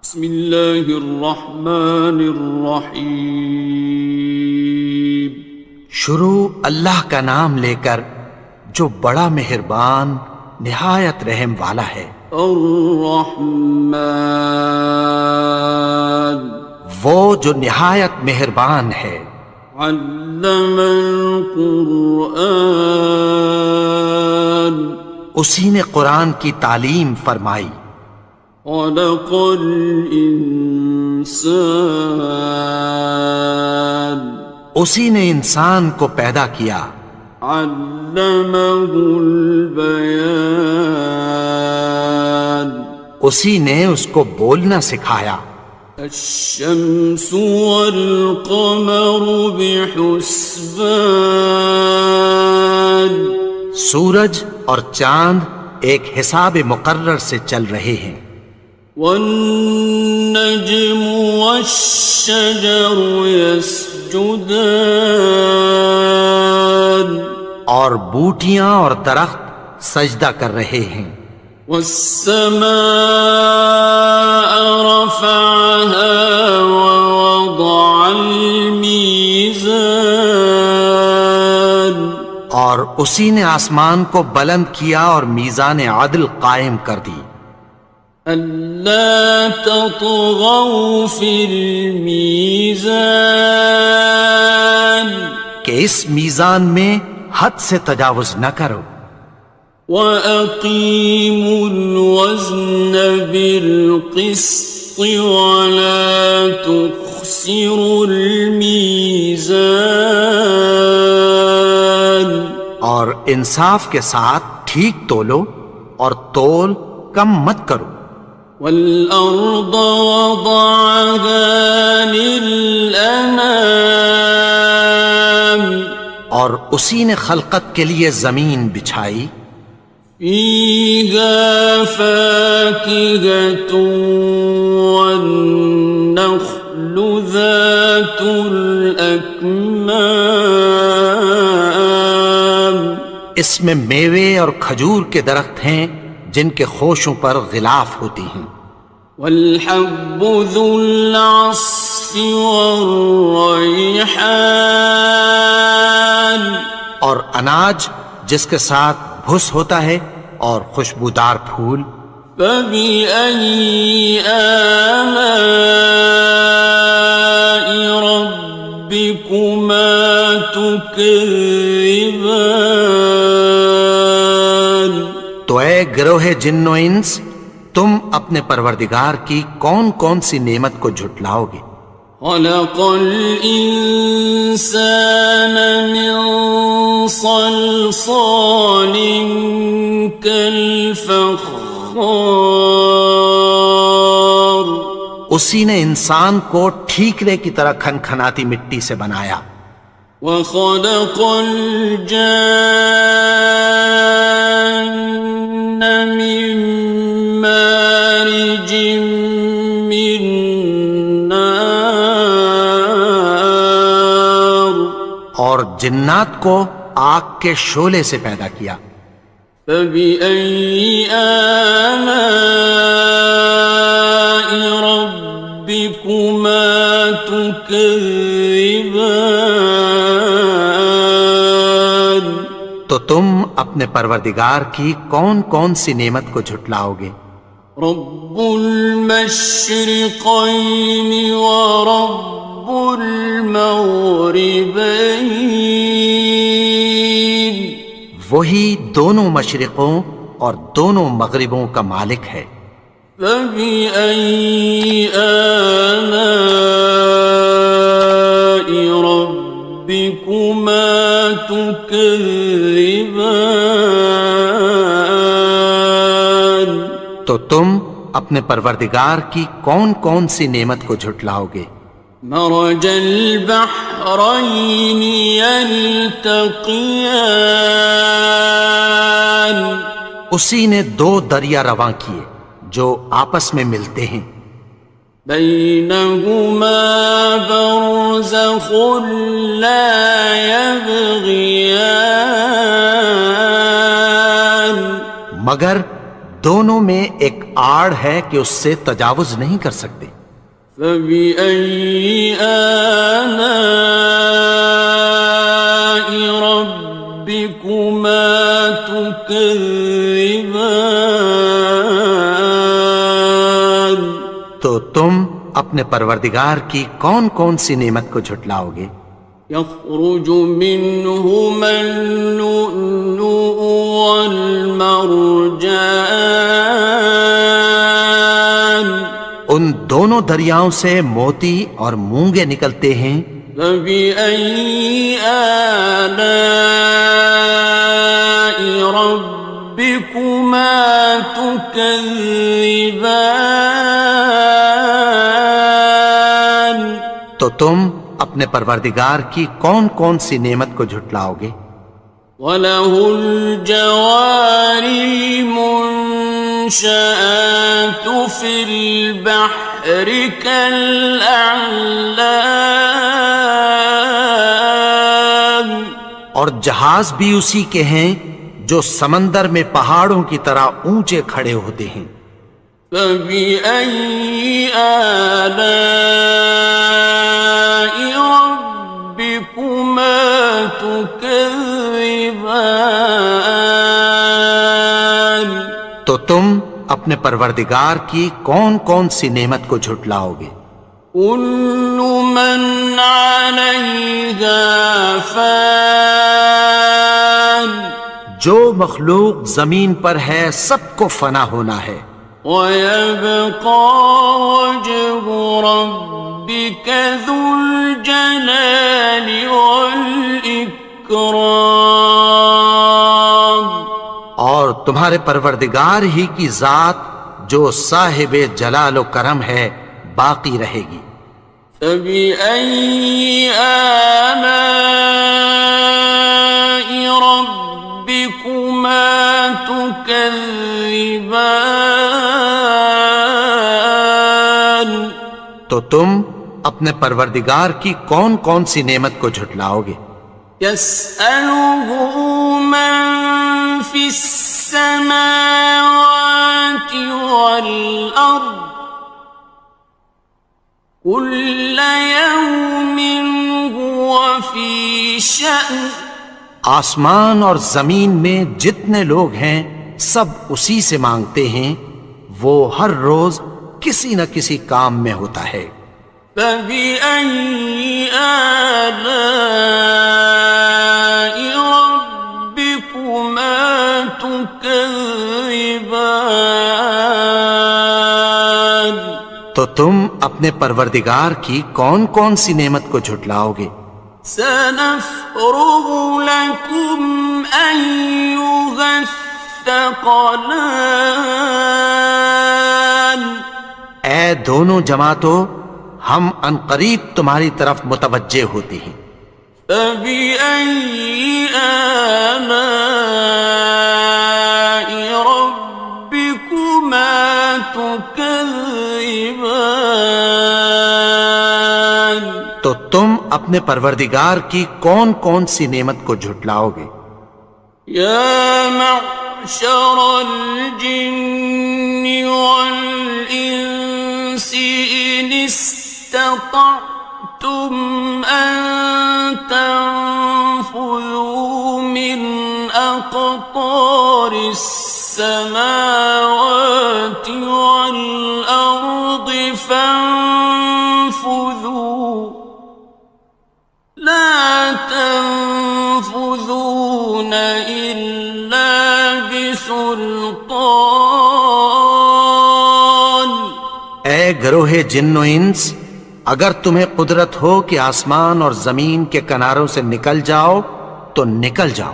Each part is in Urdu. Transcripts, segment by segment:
بسم اللہ الرحمن الرحیم۔ شروع اللہ کا نام لے کر جو بڑا مہربان نہایت رحم والا ہے۔ الرحمن، وہ جو نہایت مہربان ہے۔ علم القرآن، اسی نے قرآن کی تعلیم فرمائی۔ خلق الانسان، اسی نے انسان کو پیدا کیا۔ علمہ البیان، اسی نے اس کو بولنا سکھایا۔ الشمس والقمر بحسبان، سورج اور چاند ایک حساب مقرر سے چل رہے ہیں۔ والنجم والشجر يسجدان، اور بوٹیاں اور درخت سجدہ کر رہے ہیں۔ والسماء رفعها ووضع الميزان، اور اسی نے آسمان کو بلند کیا اور میزان عدل قائم کر دی۔ ألا تطغوا في الميزان، کہ اس میزان میں حد سے تجاوز نہ کرو۔ وأقيموا الوزن بالقسط ولا تخسروا الميزان، اور انصاف کے ساتھ ٹھیک تولو اور تول کم مت کرو۔ والأرض وضعها للأنام، اور اسی نے خلقت کے لیے زمین بچھائی۔ فيها فاكهة والنخل ذات الأكمام، اس میں میوے اور کھجور کے درخت ہیں جن کے خوشوں پر غلاف ہوتی ہیں۔ والحب ذو العصف والريحان، اور اناج جس کے ساتھ بھس ہوتا ہے اور خوشبودار پھول۔ فبأي آلاء ربكما تكذبان، تو اے گروہ جن و انس، تم اپنے پروردگار کی کون کون سی نعمت کو جھٹلاؤ گے؟ خلق الإنسان من صلصال كالفخار، اسی نے انسان کو ٹھیکرے کی طرح کھنکھناتی مٹی سے بنایا۔ وخلق الجان من مارج من نار، اور جنات کو آگ کے شعلے سے پیدا کیا۔ فبأي آلاء ربكما تكذبان، تو تم اپنے پروردگار کی کون کون سی نعمت کو جھٹلاؤ گے؟ رب المشرقين ورب المغربين، وہی دونوں مشرقوں اور دونوں مغربوں کا مالک ہے۔ فبأي آلاء ربكما تكذبان، تو تم اپنے پروردگار کی کون کون سی نعمت کو جھٹلاؤ گے؟ مرج البحرين يلتقيان، اسی نے دو دریا رواں کیے جو آپس میں ملتے ہیں۔ بينهما برزخ لا يبغيان، مگر دونوں میں ایک آڑ ہے کہ اس سے تجاوز نہیں کر سکتے۔ فبأي آلاء ربكما تكذبان؟ تو تم اپنے پروردگار کی کون کون سی نعمت کو جھٹلاؤ گے؟ يخرج منهما اللؤلؤ والمرجان، ان دونوں دریاؤں سے موتی اور مونگے نکلتے ہیں۔ فبأي آلاء ربكما تكذبان؟ تو تم اپنے پروردگار کی کون کون سی نعمت کو جھٹلاؤ گے؟ وَلَهُ الْجَوَارِ الْمُنشَآتُ فِي الْبَحْرِ كَالْأَعْلَامِ، اور جہاز بھی اسی کے ہیں جو سمندر میں پہاڑوں کی طرح اونچے کھڑے ہوتے ہیں۔ فَبِأَيِّ آلَاءِ رَبِّكُمَا تُكَذِّبَانِ؟ تو تم اپنے پروردگار کی کون کون سی نعمت کو جھٹلاؤ گے؟ كُلُّ مَنْ عَلَيْهَا فَانٍ، جو مخلوق زمین پر ہے سب کو فنا ہونا ہے۔ وَيَبْقَى وَجْهُ رَبِّكَ ذُو الْجَلَالِ وَالْإِكْرَامِ، اور تمہارے پروردگار ہی کی ذات جو صاحب جلال و کرم ہے باقی رہے گی۔ فَبِأَيِّ آلَاءِ رَبِّكُمَا تُكَذِّبَانِ؟ تو تم اپنے پروردگار کی کون کون سی نعمت کو جھٹلاؤ گے؟ يَسْأَلُهُ مَن فِي السَّمَاوَاتِ وَالْأَرْضِ كُلَّ يَوْمٍ هُوَ فِي شَأْنٍ، آسمان اور زمین میں جتنے لوگ ہیں سب اسی سے مانگتے ہیں، وہ ہر روز کسی نہ کسی کام میں ہوتا ہے۔ فَبِأَيِّ آلَاءِ رَبِّكُمَا تُكَذِّبَانِ؟ تو تم اپنے پروردگار کی کون کون سی نعمت کو جھٹلاؤ گے؟ سَنَفْرُغُ لَكُمْ أَيُّهَ الثَّقَلَانِ، اے دونوں جماعتوں، ہم عنقریب تمہاری طرف متوجہ ہوتے ہیں۔ فَبِأَيِّ آلَاءِ رَبِّكُمَا تُكَذِّبَانِ؟ تو تم اپنے پروردگار کی کون کون سی نعمت کو جھٹلاؤ گے؟ يَا مَعْشَرَ الْجِنِّ وَالْإِنسِ إِنِ اسْتَطَعْتُمْ أَن تَنفُذُوا مِنْ أَقْطَارِ السَّمَاوَاتِ وَالْأَرْضِ فَانفُذُوا لَا تَنفُذُونَ إِلَّا بِسُلْطَانٍ۔ اے گروہ جن و انس، اگر تمہیں قدرت ہو کہ آسمان اور زمین کے کناروں سے نکل جاؤ تو نکل جاؤ،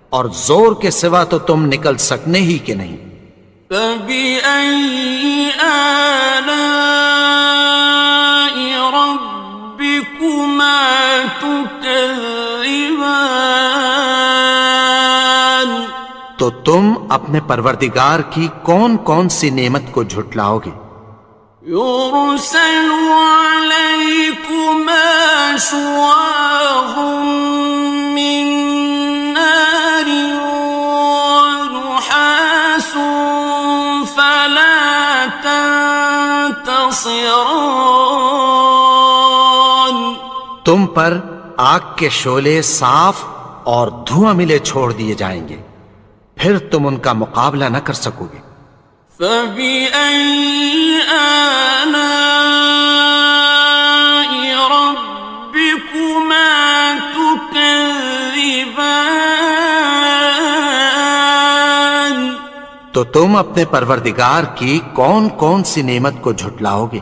اور زور کے سوا تو تم نکل سکنے ہی کہ نہیں۔ فَبِأَيِّ آلَاءِ رَبِّكُمَا تُكَذِّبَانِ؟ تو تم اپنے پروردگار کی کون کون سی نعمت کو جھٹلاؤ گے؟ يُرْسَلُ عَلَيْكُمَا شُوَاظٌ مِّن نَّارٍ وَنُحَاسٌ فَلَا خاصران تم پر آگ کے شعلے صاف اور دھواں ملے چھوڑ دیے جائیں گے، پھر تم ان کا مقابلہ نہ کر سکو گے۔ فَبِأَيِّ آلَاءِ رَبِّكُمَا تُكَذِّبَانِ تو تم اپنے پروردگار کی کون کون سی نعمت کو جھٹلاؤ گے؟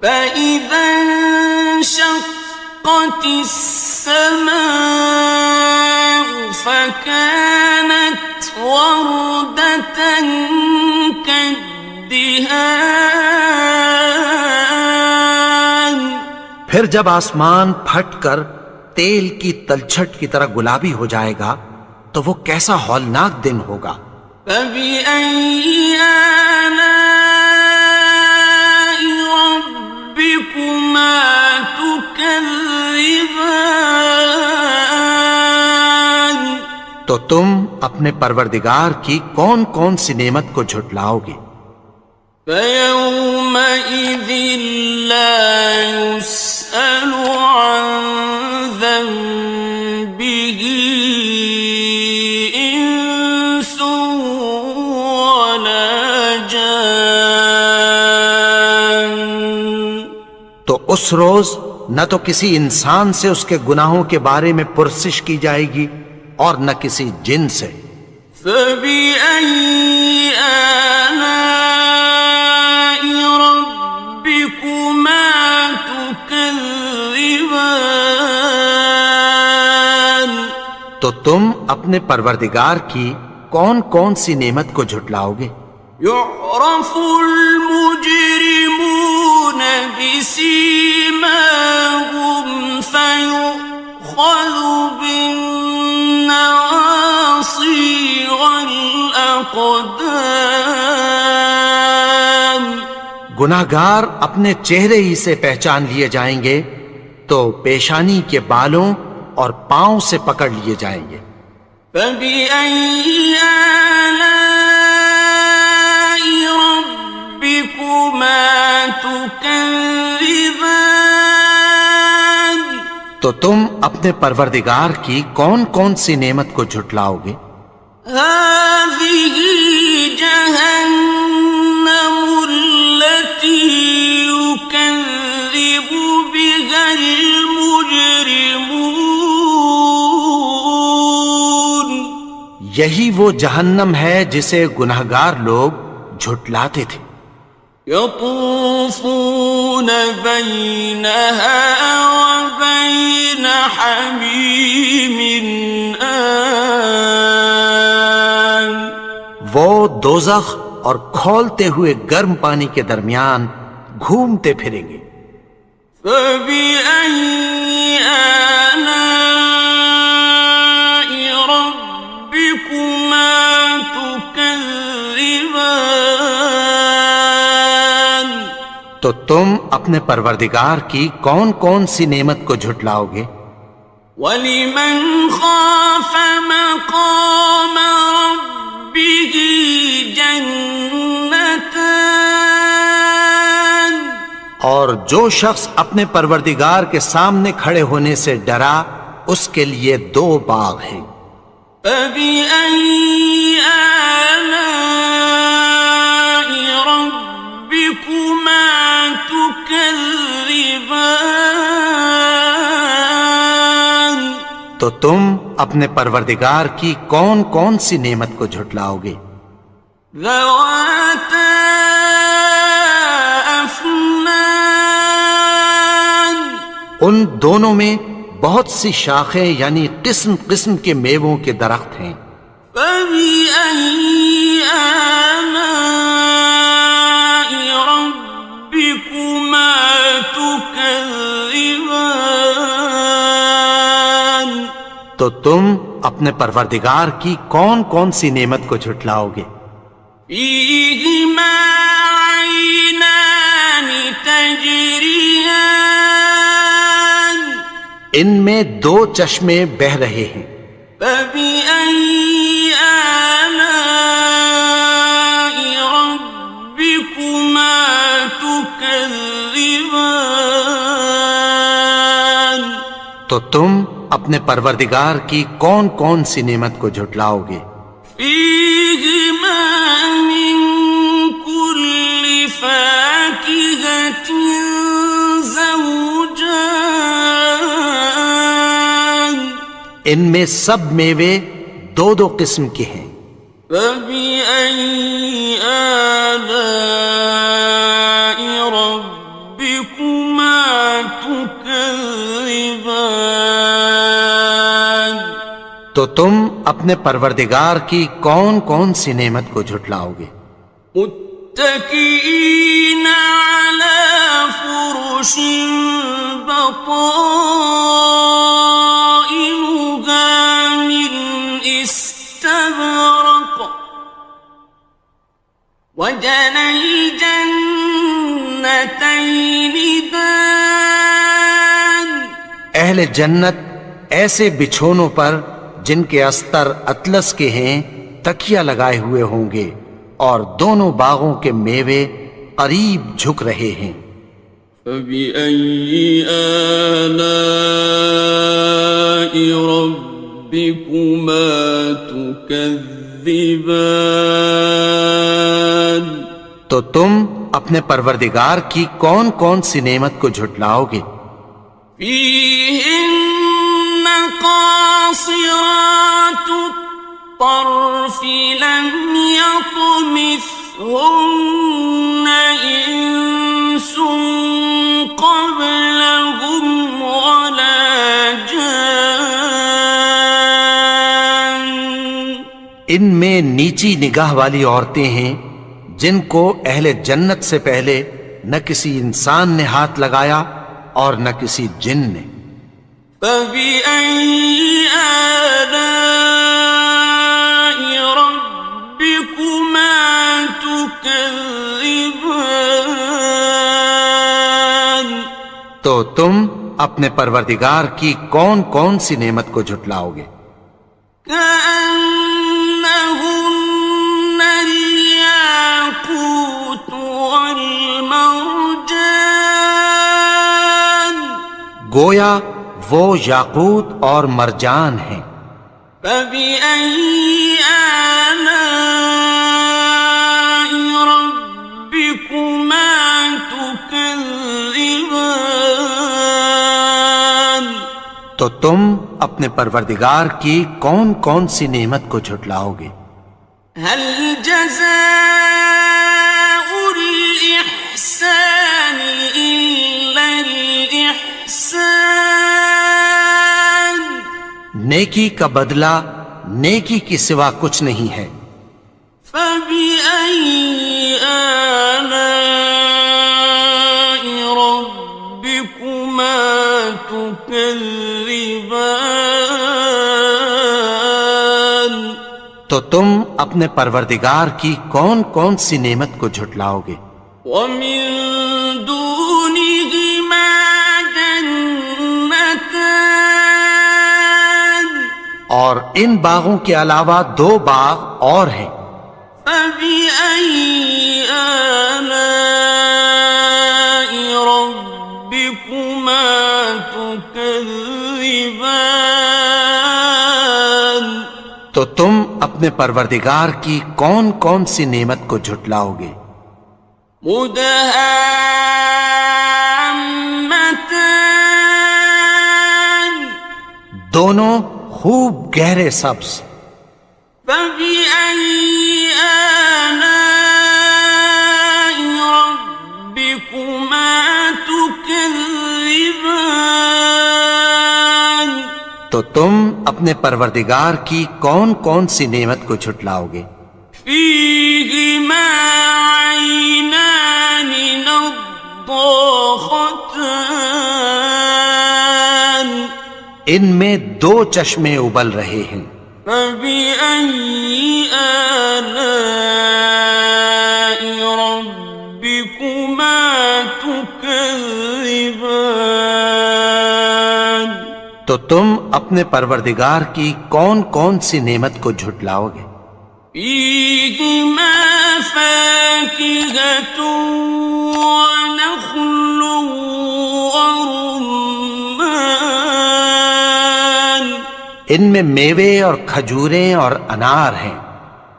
فَإِذَا انشَقَّتِ السَّمَاءُ فَكَانَتْ وَرْدَةً كَالدِّهَانِ پھر جب آسمان پھٹ کر تیل کی تلچھٹ کی طرح گلابی ہو جائے گا تو وہ کیسا ہولناک دن ہوگا۔ فَبِأَيِّ آلَاءِ رَبِّكُمَا تُكَذِّبَانِ تو تم اپنے پروردگار کی کون کون سی نعمت کو جھٹلاؤ گے؟ فَيَوْمَئِذٍ لَا يُسْأَلُ عَنْ ذَنبِهِ إِنسٌ وَلَا جَانٌ تو اس روز نہ تو کسی انسان سے اس کے گناہوں کے بارے میں پرسش کی جائے گی اور نہ کسی جن سے۔ فَبِأَيِّ آلَاءِ رَبِّكُمَا تُكَذِّبَانِ تو تم اپنے پروردگار کی کون کون سی نعمت کو جھٹلاؤ گے؟ يُعْرَفُ الْمُجْرِمُونَ بِسِيمَاهُمْ فَيُؤْخَذُ بِالنَّوَاصِي وَالْأَقْدَامِ گناہگار اپنے چہرے ہی سے پہچان لیے جائیں گے تو پیشانی کے بالوں اور پاؤں سے پکڑ لیے جائیں گے۔ فَبِأَيِّ آلَاءِ رَبِّكُمَا تُكَذِّبَانِ تو تم اپنے پروردگار کی کون کون سی نعمت کو جھٹلاؤ گے؟ هَذِهِ جَهَنَّمُ الَّتِي يُكَذِّبُ بِهَا الْمُجْرِمُونَ یہی وہ جہنم ہے جسے گناہگار لوگ جھٹلاتے تھے۔ يطوفون بينها وبين حميم آن وہ دوزخ اور کھولتے ہوئے گرم پانی کے درمیان گھومتے پھریں گے۔ فَبِأَيِّ آلَاءِ رَبِّكُمَا تُكَذِّبَانِ تو تم اپنے پروردگار کی کون کون سی نعمت کو جھٹلاؤ گے؟ وَلِمَنْ خَافَ مَقَامَ رَبِّهِ جَنَّتَانِ اور جو شخص اپنے پروردگار کے سامنے کھڑے ہونے سے ڈرا اس کے لیے دو باغ ہیں۔ فَبِأَيِّ آلَاءِ رَبِّكُمَا تُكَذِّبَانِ تو تم اپنے پروردگار کی کون کون سی نعمت کو جھٹلاؤ گے؟ ذَوَاتَا أَفْنَانٍ ان دونوں میں بہت سی شاخیں یعنی قسم قسم کے میووں کے درخت ہیں۔ فَبِأَيِّ آلَاءِ رَبِّكُمَا تُكَذِّبَانِ تو تم اپنے پروردگار کی کون کون سی نعمت کو جھٹلاؤ گے؟ فِيهِمَا عَيْنَانِ تَجْرِيَانِ ان میں دو چشمے بہہ رہے ہیں۔ فَبِأَيِّ آلَاءِ رَبِّكُمَا تُكَذِّبَانِ تو تم اپنے پروردگار کی کون کون سی نعمت کو جھٹلاؤ گے؟ فيهما من كل فاكهة زوجان ان میں سب میوے دو دو قسم کے ہیں۔ فبأي آلاء ربكما تكذبان تو تم اپنے پروردگار کی کون کون سی نعمت کو جھٹلاؤ گے؟ متكئين على فرش بطائنها من استبرق وجنى الجنتين دان اہل جنت ایسے بچھونوں پر جن کے استر اطلس کے ہیں تکیہ لگائے ہوئے ہوں گے، اور دونوں باغوں کے میوے قریب جھک رہے ہیں۔ فبأي آلاء ربكما تكذبان تو تم اپنے پروردگار کی کون کون سی نعمت کو جھٹلاؤ گے؟ فيهن قاصرات الطرف لم يطمثهن إنس قبلهم ولا جان ان میں نیچی نگاہ والی عورتیں ہیں جن کو اہل جنت سے پہلے نہ کسی انسان نے ہاتھ لگایا اور نہ کسی جن نے۔ فبأي آلاء ربكما تكذبان تو تم اپنے پروردگار کی کون کون سی نعمت کو جھٹلاؤ گے؟ كأنهن الياقوت والمرجان گویا وہ یاقوت اور مرجان ہیں۔ فبأي آلاء ربكما تكذبان تو تم اپنے پروردگار کی کون کون سی نعمت کو جھٹلاؤ گے؟ هل جزاء الإحسان إلا الإحسان نیکی کا بدلہ نیکی کی سوا کچھ نہیں ہے۔ فبأي آلاء ربكما تكذبان تو تم اپنے پروردگار کی کون کون سی نعمت کو جھٹلاؤ گے؟ ومن دونهما جنتان اور ان باغوں کے علاوہ دو باغ اور ہیں۔ فبأي آلاء ربكما تكذبان تو تم اپنے پروردگار کی کون کون سی نعمت کو جھٹلاؤ گے؟ مدهامتان دونوں خوب گہرے سبز۔ فبأي آلاء ربكما تكذبان تو تم اپنے پروردگار کی کون کون سی نعمت کو جھٹلاؤ گے؟ فيهما عينان نضاختان ان میں دو چشمے ابل رہے ہیں۔ فبأي آلاء ربكما تكذبان تو تم اپنے پروردگار کی کون کون سی نعمت کو جھٹلاؤ گے؟ فيهما فاكهة ونخل ورمان ان میں میوے اور کھجوریں اور انار ہیں۔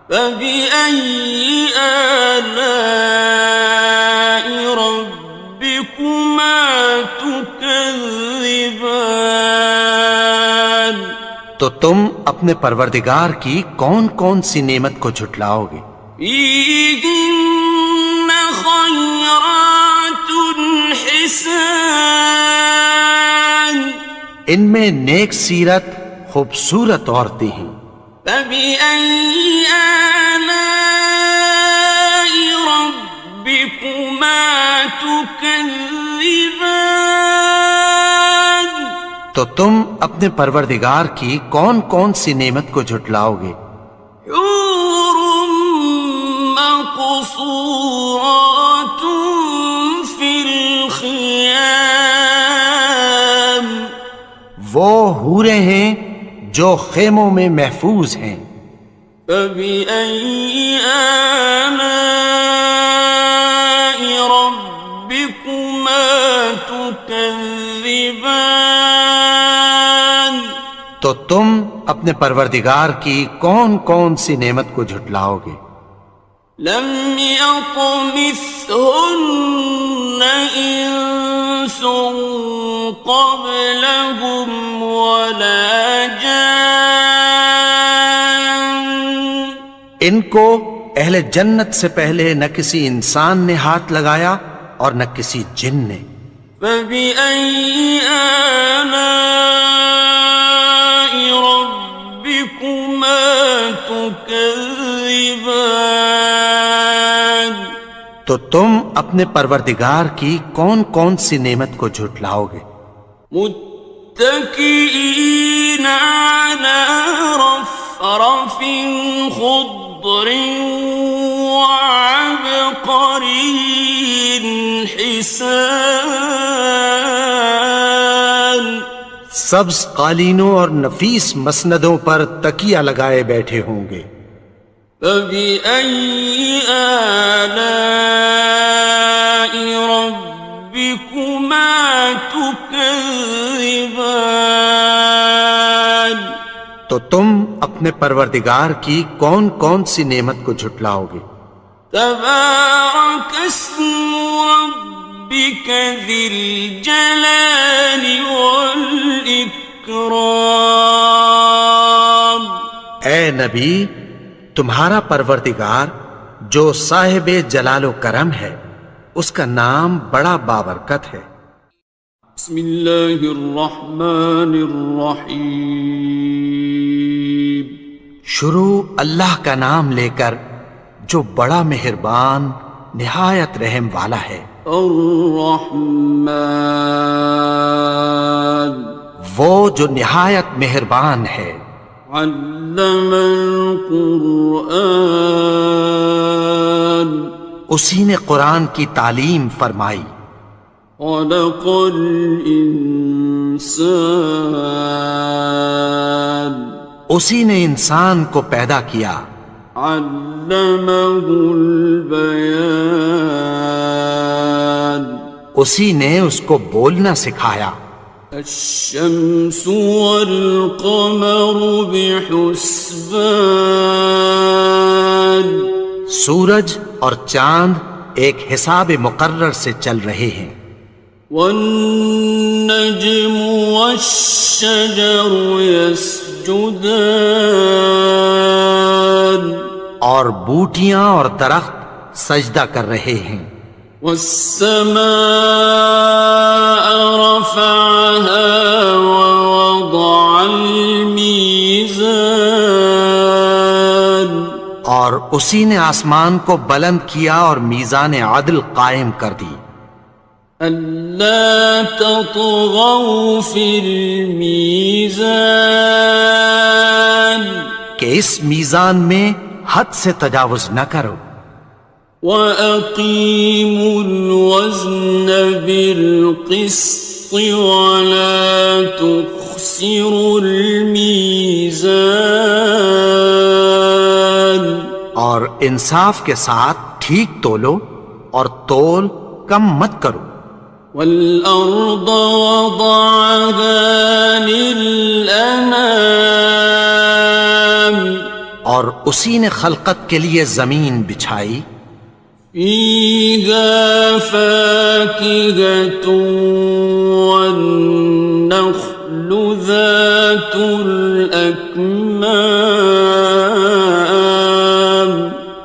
فبأي آلاء ربكما تكذبان؟ تو تم اپنے پروردگار کی کون کون سی نعمت کو جھٹلاؤ گے؟ فيهن خيرات حسان، ان میں نیک سیرت خوبصورت عورتیں ہیں۔ فبأي آلاء ربكما تكذبان؟ تو تم اپنے پروردگار کی کون کون سی نعمت کو جھٹلاؤ گے؟ حور مقصورات في الخيام، وہ حوریں ہیں جو خیموں میں محفوظ ہیں۔ فبأي آلاء ربكما تكذبان؟ تو تم اپنے پروردگار کی کون کون سی نعمت کو جھٹلاؤ گے؟ لم يطمثهن إنس قبلهم ولا جان، ان کو اہل جنت سے پہلے نہ کسی انسان نے ہاتھ لگایا اور نہ کسی جن نے۔ فبأي آلاء ربكما تكذبان؟ تو تم اپنے پروردگار کی کون کون سی نعمت کو جھٹلاؤ گے؟ متكئين على رفرف خضر وعبقري حسان، سبز قالینوں اور نفیس مسندوں پر تکیہ لگائے بیٹھے ہوں گے۔ فبأي آلاء ربكما تكذبان؟ تو تم اپنے پروردگار کی کون کون سی نعمت کو جھٹلاؤ گے؟ تبارك اسم ربك ذي الجلال والإكرام۔ اے نبی، تمہارا پروردگار جو صاحب جلال و کرم ہے، اس کا نام بڑا بابرکت ہے۔ بسم اللہ الرحمن الرحیم، شروع اللہ کا نام لے کر جو بڑا مہربان نہایت رحم والا ہے۔ الرحمن، وہ جو نہایت مہربان ہے۔ علم القرآن، اسی نے قرآن کی تعلیم فرمائی۔ خلق الانسان، اسی نے انسان کو پیدا کیا۔ علمہ البیان، اسی نے اس کو بولنا سکھایا۔ الشمس والقمر بحسبان، سورج اور چاند ایک حساب مقرر سے چل رہے ہیں۔ والنجم والشجر يسجدان، اور بوٹیاں اور درخت سجدہ کر رہے ہیں۔ والسماء رفعها ووضع الميزان، اور اسی نے آسمان کو بلند کیا اور میزان عدل قائم کر دی۔ ألا تطغوا في الميزان، کہ اس میزان میں حد سے تجاوز نہ کرو۔ وَأَقِيمُوا الْوَزْنَ بِالْقِسْطِ وَلَا تُخْسِرُوا الْمِيزَانَ، اور انصاف کے ساتھ ٹھیک تولو اور تول کم مت کرو۔ والأرض وضعها للأنام اور اسی نے خلقت کے لیے زمین بچھائی، فيها فاكهة والنخل ذات الأكمام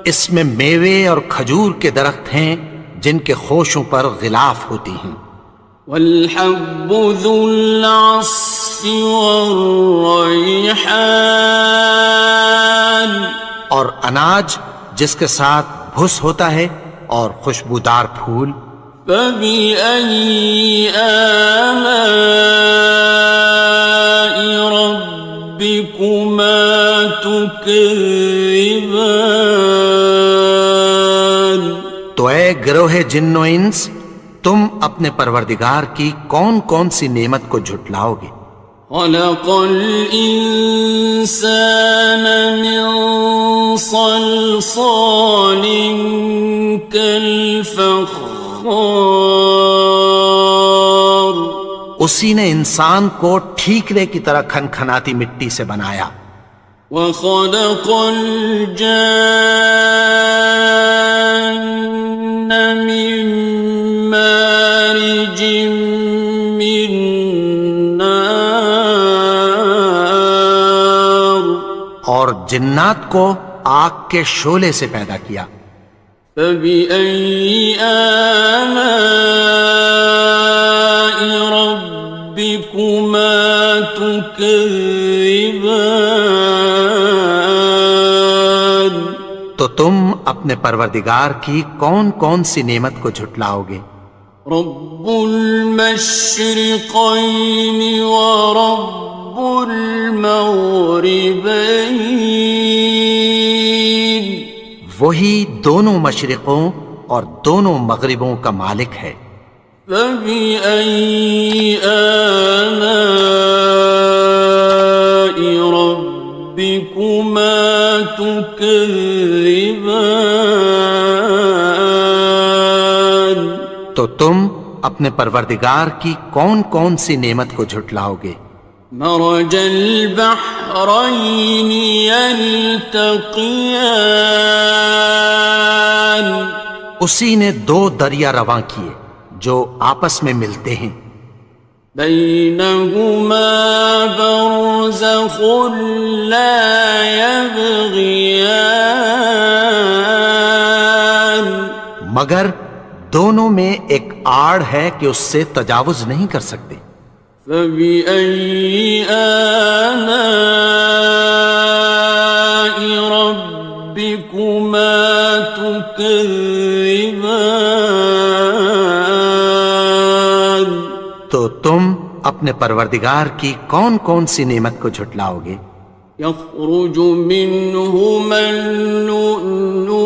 اس میں میوے اور کھجور کے درخت ہیں جن کے خوشوں پر غلاف ہوتی ہیں، والحب ذو العصف والريحان اور اناج جس کے ساتھ بھس ہوتا ہے اور خوشبودار پھول۔ فبأي آلاء ربكما تكذبان تو اے گروہ جن و انس، تم اپنے پروردگار کی کون کون سی نعمت کو جھٹلاؤ گے؟ خلق الإنسان من صلصال كالفخار اسی نے انسان کو ٹھیکرے کی طرح کھنکھناتی مٹی سے بنایا، وخلق الجان من مارج من نار اور جنات کو آگ کے شعلے سے پیدا کیا۔ فبأي آلاء ربكما تكذبان تو تم اپنے پروردگار کی کون کون سی نعمت کو جھٹلاؤ گے؟ رب المشرقين ورب المغربين وہی دونوں مشرقوں اور دونوں مغربوں کا مالک ہے۔ فبأي آلاء ربكما تكذبان تو تم اپنے پروردگار کی کون کون سی نعمت کو جھٹلاؤ گے؟ مرج البحرين يلتقيان اسی نے دو دریا رواں کیے جو آپس میں ملتے ہیں، بينهما برزخ لا يبغيان مگر دونوں میں ایک آڑ ہے کہ اس سے تجاوز نہیں کر سکتے۔ فبأي آلاء ربكما تكذبان تو تم اپنے پروردگار کی کون کون سی نعمت کو جھٹلاؤ گے؟ يخرج منهما اللؤلؤ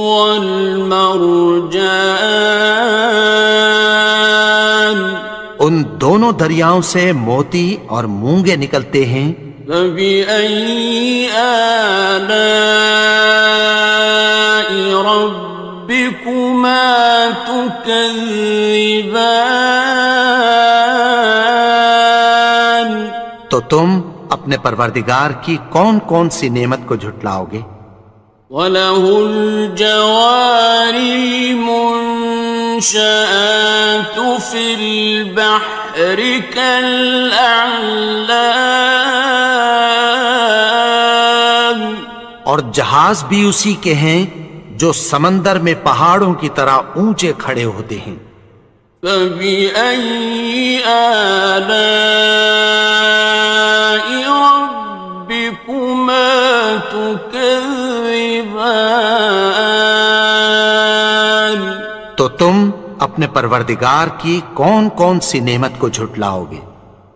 والمرجان ان دونوں دریاؤں سے موتی اور مونگے نکلتے ہیں۔ فبأي آلاء ربكما تكذبان تو تم اپنے پروردگار کی کون کون سی نعمت کو جھٹلاؤ گے؟ وَلَهُ الْجَوَارِ الْمُنشَآتُ فِي الْبَحْرِ كَالْأَعْلَامِ اور جہاز بھی اسی کے ہیں جو سمندر میں پہاڑوں کی طرح اونچے کھڑے ہوتے ہیں۔ فبأي آلاء ربكما تكذبان تو تم اپنے پروردگار کی کون کون سی نعمت کو جھٹلاؤ گے؟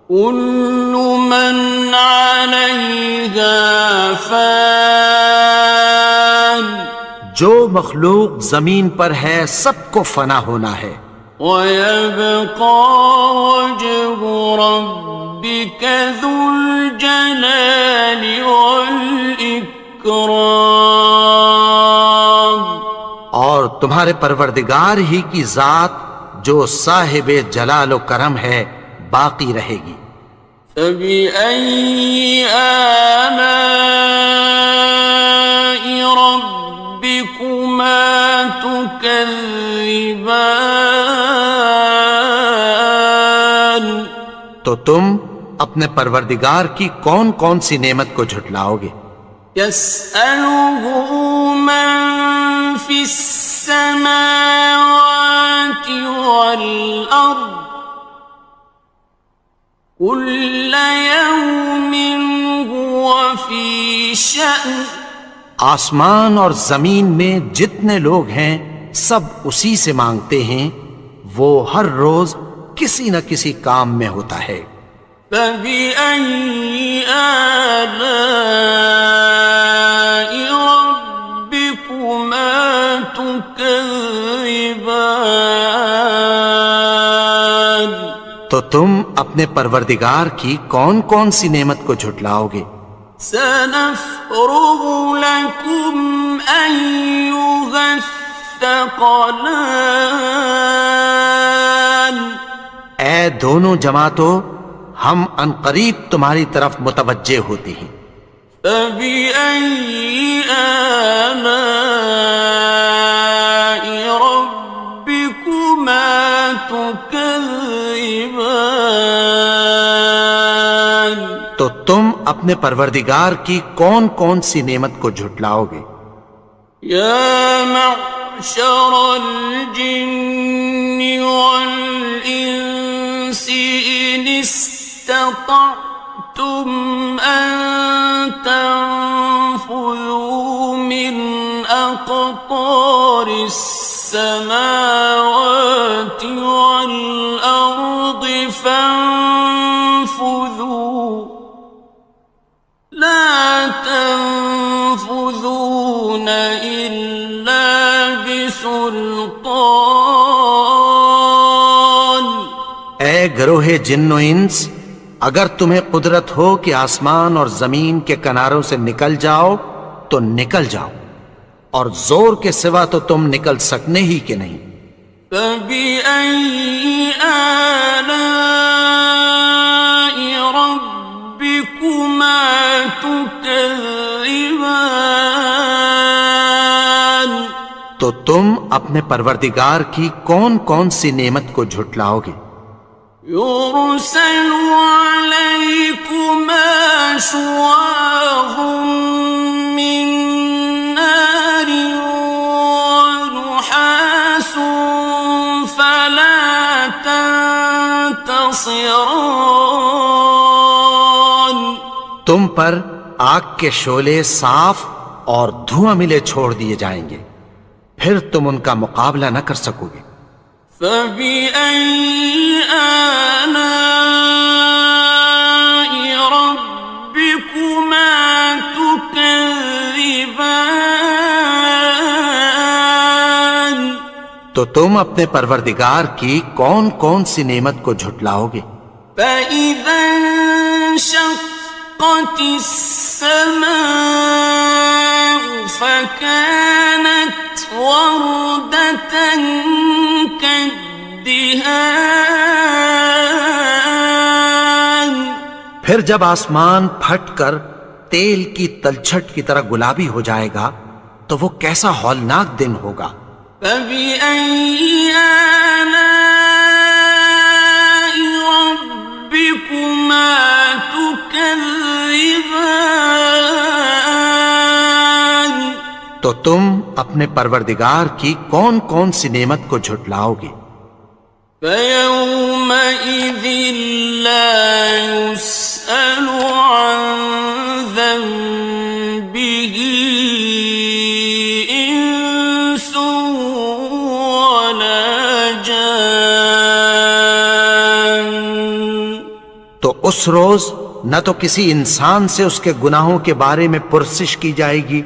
كل من عليها فان جو مخلوق زمین پر ہے سب کو فنا ہونا ہے، ويبقى وجه ربك ذو الجلال والإكرام اور تمہارے پروردگار ہی کی ذات جو صاحب جلال و کرم ہے باقی رہے گی۔ فَبِأَيِّ آلَاءِ رَبِّكُمَا تُكَذِّبَانِ؟ تو تم اپنے پروردگار کی کون کون سی نعمت کو جھٹلاؤ گے؟ يَسْأَلُهُ مَن فِي السَّمَاوَاتِ وَالْأَرْضِ كُلَّ يَوْمٍ هُوَ فِي شَأْنٍ۔ آسمان اور زمین میں جتنے لوگ ہیں سب اسی سے مانگتے ہیں، وہ ہر روز کسی نہ کسی کام میں ہوتا ہے۔ فَبِأَيِّ آلَاءِ رَبِّكُمَا تُكَذِّبَانِ؟ تو تم اپنے پروردگار کی کون کون سی نعمت کو جھٹلاؤ گے؟ سَنَفْرُغُ لَكُمْ أَيُّهَ الثَّقَلَانِ۔ اے دونوں جماعتوں، ہم عنقریب تمہاری طرف متوجہ ہوتے ہیں۔ فَبِأَيِّ آلَاءِ رَبِّكُمَا تُكَذِّبَانِ؟ تو تم اپنے پروردگار کی کون کون سی نعمت کو جھٹلاؤ گے؟ يَا مَعْشَرَ الْجِنِّ وَالْإِنسِ إِنِ اسْتَطَعْتُمْ أَن تَنفُذُوا مِنْ أَقْطَارِ السَّمَاوَاتِ وَالْأَرْضِ فَانفُذُوا لَا تَنفُذُونَ إِلَّا بِسُلْطَانٍ۔ اے گروہ جن و انس، اگر تمہیں قدرت ہو کہ آسمان اور زمین کے کناروں سے نکل جاؤ تو نکل جاؤ، اور زور کے سوا تو تم نکل سکنے ہی کہ نہیں۔ فَبِأَيِّ آلَاءِ رَبِّكُمَا تُكَذِّبَانِ؟ تو تم اپنے پروردگار کی کون کون سی نعمت کو جھٹلاؤ گے؟ يُرْسَلُ عَلَيْكُمَا شُوَاظٌ مِّن نَّارٍ وَنُحَاسٌ فَلَا تَنتَصِرَانِ۔ تم پر آگ کے شعلے صاف اور دھواں ملے چھوڑ دیے جائیں گے، پھر تم ان کا مقابلہ نہ کر سکو گے۔ فَبِأَيِّ آلَاءِ رَبِّكُمَا تُكَذِّبَانِ؟ تو تم اپنے پروردگار کی کون کون سی نعمت کو جھٹلاؤ گے؟ فَإِذَا انشَقَّتِ السَّمَاءُ فَكَانَتْ وَرْدَةً كَالدِّهَانِ۔ پھر جب آسمان پھٹ کر تیل کی تلچھٹ کی طرح گلابی ہو جائے گا تو وہ کیسا ہولناک دن ہوگا۔ فَبِأَيِّ آلَاءِ رَبِّكُمَا تُكَذِّبَانِ؟ تو تم اپنے پروردگار کی کون کون سی نعمت کو جھٹلاؤ گے؟ فَيَوْمَئِذٍ لَا يُسْأَلُ عَن ذَنبِهِ إِنسٌ وَلَا جَانٌّ۔ تو اس روز نہ تو کسی انسان سے اس کے گناہوں کے بارے میں پرسش کی جائے گی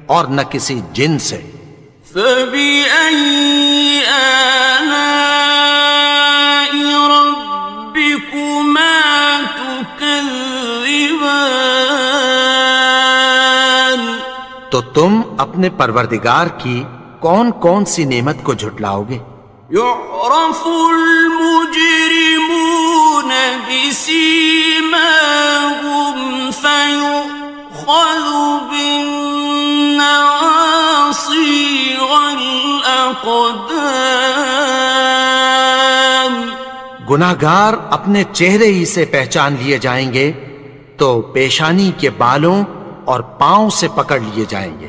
اور نہ کسی جن سے۔ فَبِأَيِّ آلَاءِ رَبِّكُمَا تُكَذِّبَانِ؟ تو تم اپنے پروردگار کی کون کون سی نعمت کو جھٹلاؤ گے؟ يعرف المجرمون بسيماهم فيؤخذ بالنواصي والأقدام. گناہگار اپنے چہرے ہی سے پہچان لیے جائیں گے تو پیشانی کے بالوں اور پاؤں سے پکڑ لیے جائیں گے.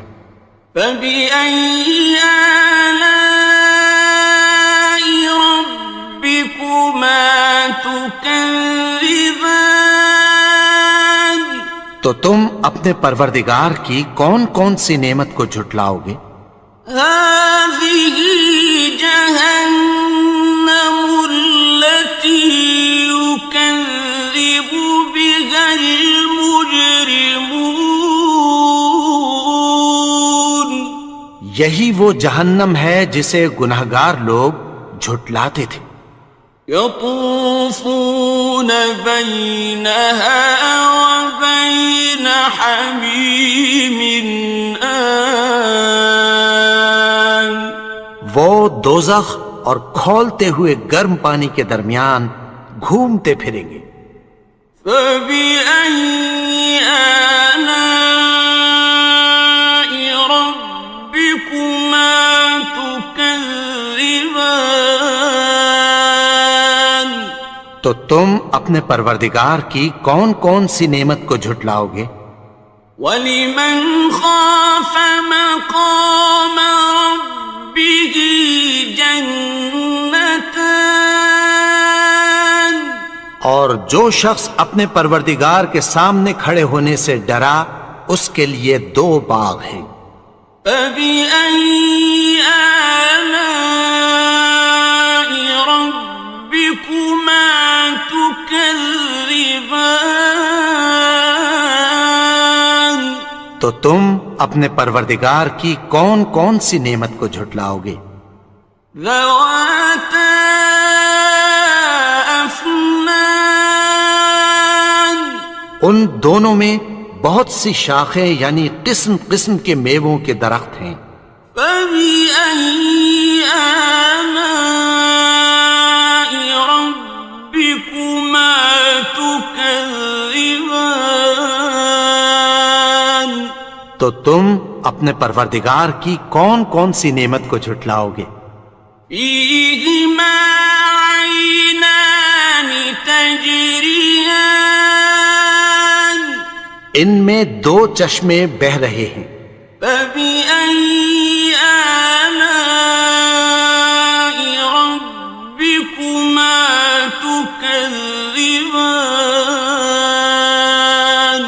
فَبِأَيِّ آلَاءِ رَبِّكُمَا تُكَذِّبَانِ. تو تم اپنے پروردگار کی کون کون سی نعمت کو جھٹلاؤ گے؟ هَٰذِهِ جَهَنَّمُ الَّتِي يُكَذِّبُ بِهَا الْمُجْرِمُونَ. یہی وہ جہنم ہے جسے گناہگار لوگ جھٹلاتے تھے. يطوفون بينها وبين حميم آن. وہ دوزخ اور کھولتے ہوئے گرم پانی کے درمیان گھومتے پھریں گے. فبأي آلاء ربكما تكذبان. تو تم اپنے پروردگار کی کون کون سی نعمت کو جھٹلاؤ گے؟ وَلِمَنْ خَافَ مَقَامَ رَبِّهِ جَنَّتَانِ. اور جو شخص اپنے پروردگار کے سامنے کھڑے ہونے سے ڈرا اس کے لیے 2 باغ ہیں. فَبِأَيِّ آلَاءِ رَبِّكُمَا تُكَذِّبَانِ. تو تم اپنے پروردگار کی کون کون سی نعمت کو جھٹلاؤ گے؟ ذَوَاتَا أَفْنَانٍ. ان دونوں میں بہت سی شاخیں یعنی قسم قسم کے میووں کے درخت ہیں. فَبِأَيِّ آلَاءِ رَبِّكُمَا تُكَذِّبَانِ. تو تم اپنے پروردگار کی کون کون سی نعمت کو جھٹلاؤ گے؟ فِيهِمَا عَيْنَانِ تَجْرِيَانِ. ان میں 2 چشمے بہہ رہے ہیں. فَبِأَيِّ آلَاءِ رَبِّكُمَا تُكَذِّبَانِ.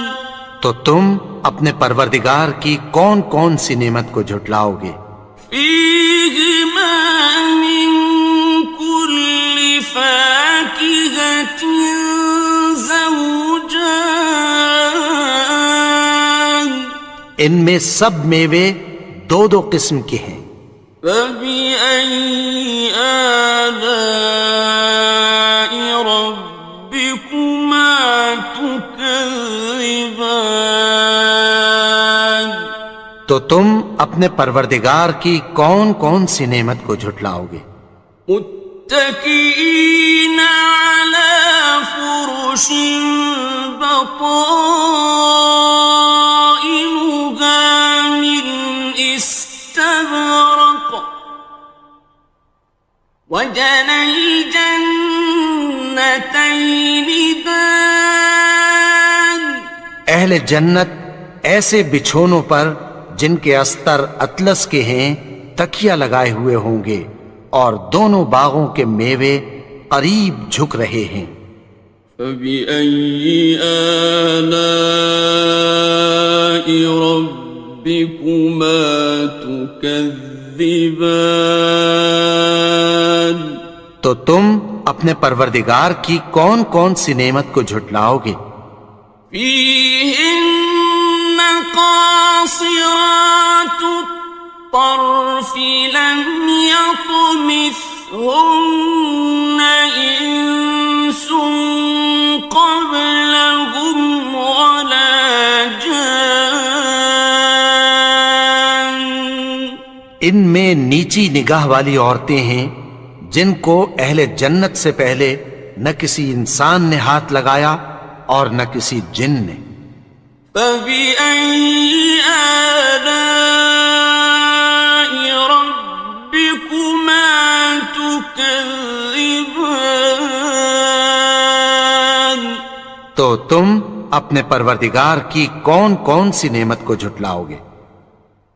تو تم اپنے پروردگار کی کون کون سی نعمت کو جھٹلاؤ گے؟ فِيهِمَا مِن كُلِّ فَاكِهَةٍ زَوْجَانِ. ان میں سب میوے 2 قسم کے ہیں. فَبِأَيِّ آلَاءِ رَبِّكُمَا تُكَذِّبَانِ. تو تم اپنے پروردگار کی کون کون سی نعمت کو جھٹلاؤ گے؟ متكئين على فرش بطائنها من استبرق وجنى الجنتين دان. اہل جنت ایسے بچھونوں پر جن کے استر اطلس کے ہیں تکیہ لگائے ہوئے ہوں گے اور دونوں باغوں کے میوے قریب جھک رہے ہیں. فَبِأَيِّ آلَاءِ رَبِّكُمَا تُكَذِّبَانِ. تو تم اپنے پروردگار کی کون کون سی نعمت کو جھٹلاؤ گے؟ فِيهِنَّ قَاصِرَاتُ الطَّرْفِ لَمْ يَطْمِثْهُنَّ إِنسٌ قَبْلَهُمْ وَلَا جَانٌّ. ان میں نیچی نگاہ والی عورتیں ہیں جن کو اہل جنت سے پہلے نہ کسی انسان نے ہاتھ لگایا اور نہ کسی جن نے۔ فَبِأَيِّ آلَاءِ رَبِّكُمَا تُكَذِّبَانِ؟ تو تم اپنے پروردگار کی کون کون سی نعمت کو جھٹلاؤ گے؟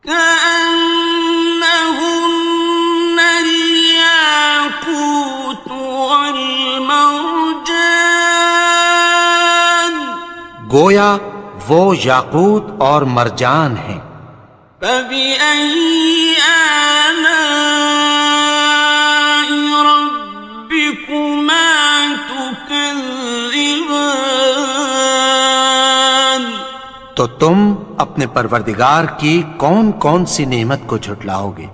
كأنهن الياقوت والمرجان، گویا وہ یاقوت اور مرجان ہیں۔ فبأي آلاء ربكما تكذبان؟ تو تم اپنے پروردگار کی کون کون سی نعمت کو جھٹلاؤ گے؟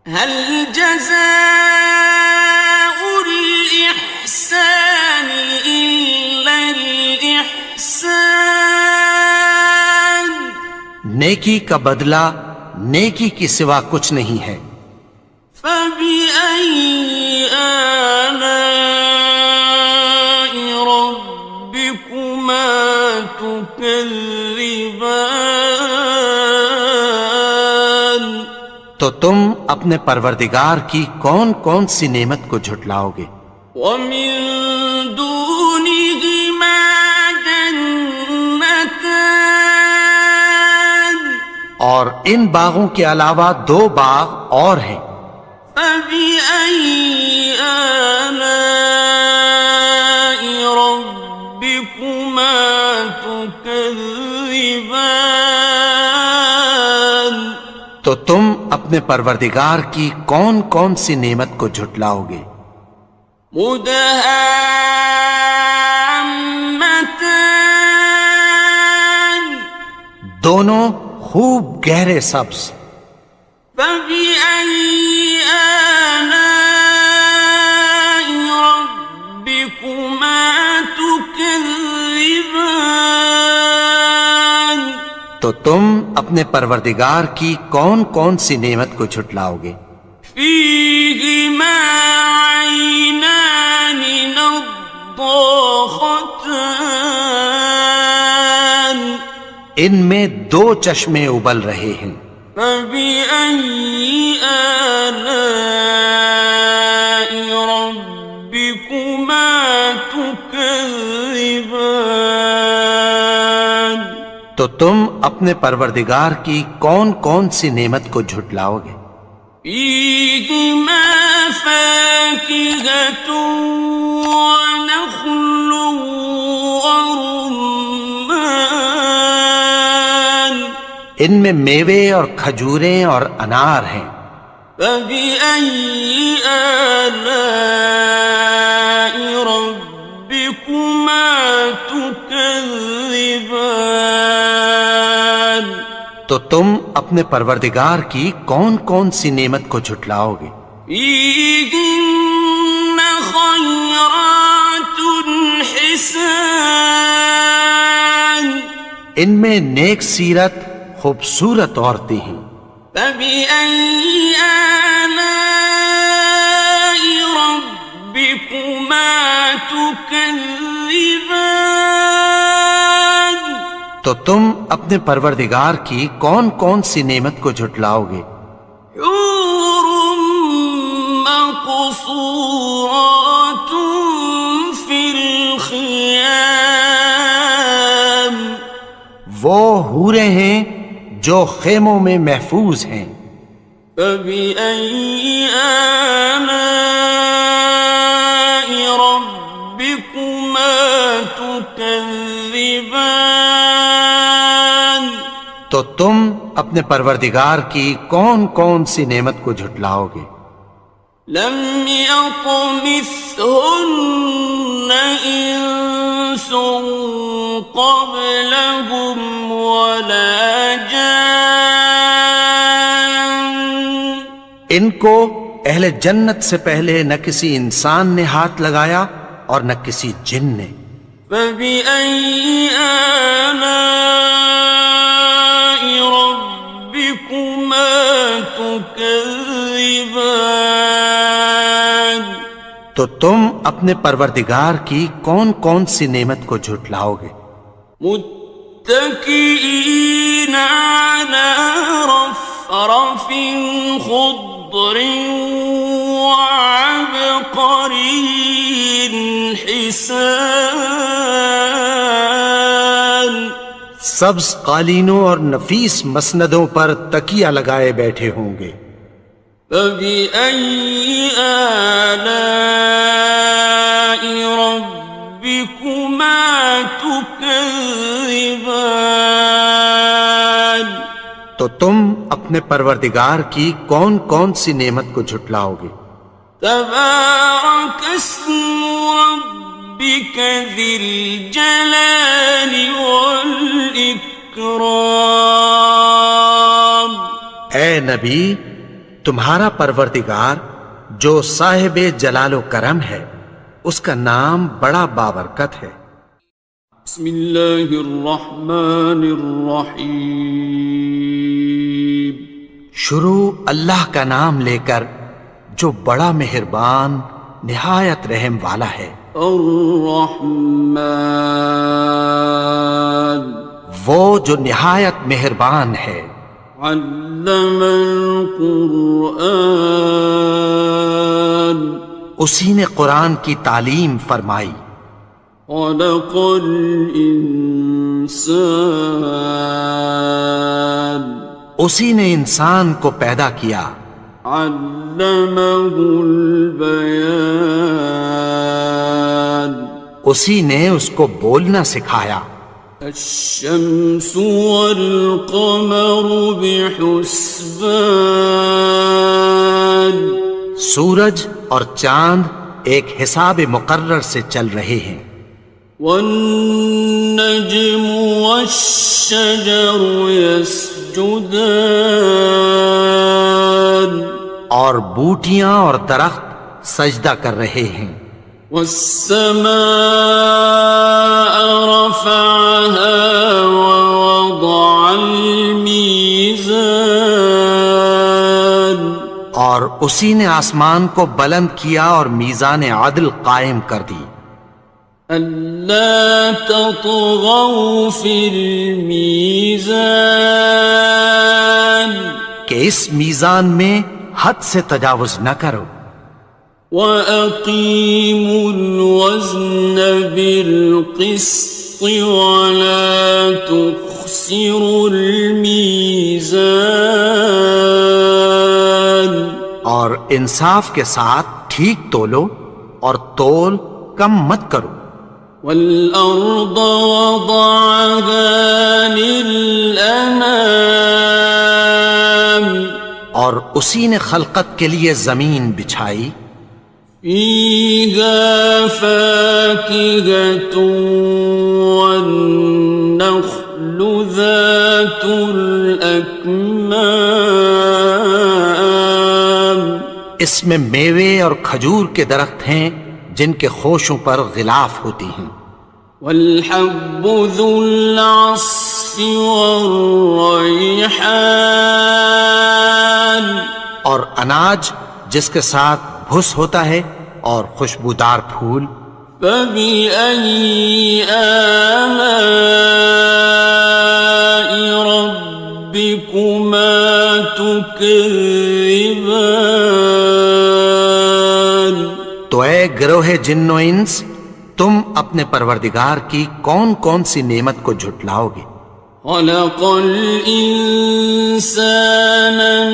هل جزاء الإحسان إلا الإحسان؟ نیکی کا بدلہ نیکی کی سوا کچھ نہیں ہے۔ فبأي آلاء ربكما تكذبان؟ تو تم اپنے پروردگار کی کون کون سی نعمت کو جھٹلاؤ گے؟ ومن دونهما جنتان، اور ان باغوں کے علاوہ دو باغ اور ہیں۔ فبأي آلاء ربكما تكذبان؟ تو تم اپنے پروردگار کی کون کون سی نعمت کو جھٹلاؤ گے؟ مدهامتان، دونوں خوب گہرے سبز۔ فبأي آلاء ربكما تكذبان؟ تو تم اپنے پروردگار کی کون کون سی نعمت کو جھٹلاؤ گے؟ فيهما عينان نضاختان، ان میں دو چشمے ابل رہے ہیں۔ فبأي آلاء ربكما تكذبان؟ تو تم اپنے پروردگار کی کون کون سی نعمت کو جھٹلاؤ گے؟ فيهما فاكهة ونخل ورمان، ان میں میوے اور کھجوریں اور انار ہیں۔ فبأي آلاء ربكما تكذبان؟ تو تم اپنے پروردگار کی کون کون سی نعمت کو جھٹلاؤ گے؟ فيهن خيرات حسان، ان میں نیک سیرت خوبصورت عورتیں ہیں۔ فبأي آلاء ربكما تكذبان؟ تو تم اپنے پروردگار کی کون کون سی نعمت کو جھٹلاؤ گے؟ حور مقصورات في الخيام، وہ حوریں ہیں جو خیموں میں محفوظ ہیں۔ فبأي آلاء ربكما تكذبان؟ تو تم اپنے پروردگار کی کون کون سی نعمت کو جھٹلاؤ گے؟ لم يطمثهن إنس قبلهم ولا جان، ان کو اہل جنت سے پہلے نہ کسی انسان نے ہاتھ لگایا اور نہ کسی جن نے۔ فبأي آلاء ربكما تكذبان؟ تو تم اپنے پروردگار کی کون کون سی نعمت کو جھٹلاؤ گے؟ متكئين على رفرف خضر وعبقري حسان، سبز قالینوں اور نفیس مسندوں پر تکیہ لگائے بیٹھے ہوں گے۔ فبأي آلاء ربكما تكذبان، تو تم اپنے پروردگار کی کون کون سی نعمت کو جھٹلاؤ گے؟ تبارك اسم ربك ذي الجلال والإكرام۔ اے نبی، تمہارا پروردگار جو صاحب جلال و کرم ہے، اس کا نام بڑا بابرکت ہے۔ بسم اللہ الرحمن الرحیم، شروع اللہ کا نام لے کر جو بڑا مہربان نہایت رحم والا ہے۔ الرحمن، وہ جو نہایت مہربان ہے۔ علم القرآن، اسی نے قرآن کی تعلیم فرمائی۔ خلق الانسان، اسی نے انسان کو پیدا کیا۔ علمہ البیان، اسی نے اس کو بولنا سکھایا۔ الشمس والقمر بحسبان، سورج اور چاند ایک حساب مقرر سے چل رہے ہیں۔ والنجم والشجر يسجدان، اور بوٹیاں اور درخت سجدہ کر رہے ہیں۔ والسماء رفعها ووضع الميزان، اور اسی نے آسمان کو بلند کیا اور میزان عدل قائم کر دی۔ ألا تطغوا في الميزان، کہ اس میزان میں حد سے تجاوز نہ کرو۔ وَأَقِيمُوا الْوَزْنَ بِالْقِسْطِ وَلَا تُخْسِرُوا الْمِيزَانَ، اور انصاف کے ساتھ ٹھیک تولو اور تول کم مت کرو۔ وَالْأَرْضَ وَضَعَهَا لِلْأَنَامِ، اور اسی نے خلقت کے لیے زمین بچھائی۔ فِيهَا فَاكِهَةٌ وَالنَّخْلُ ذَاتُ الْأَكْمَامِ، اس میں میوے اور کھجور کے درخت ہیں جن کے خوشوں پر غلاف ہوتی ہیں۔ وَالْحَبُّ ذُو الْعَصْفِ وَالرَّيْحَانِ، اور اناج جس کے ساتھ بھس ہوتا ہے اور خوشبودار پھول۔ فَبِأَيِّ آلَاءِ رَبِّكُمَا تُكَذِّبَانِ، تو اے گروہ جن و انس، تم اپنے پروردگار کی کون کون سی نعمت کو جھٹلاؤ گے؟ خلق الإنسان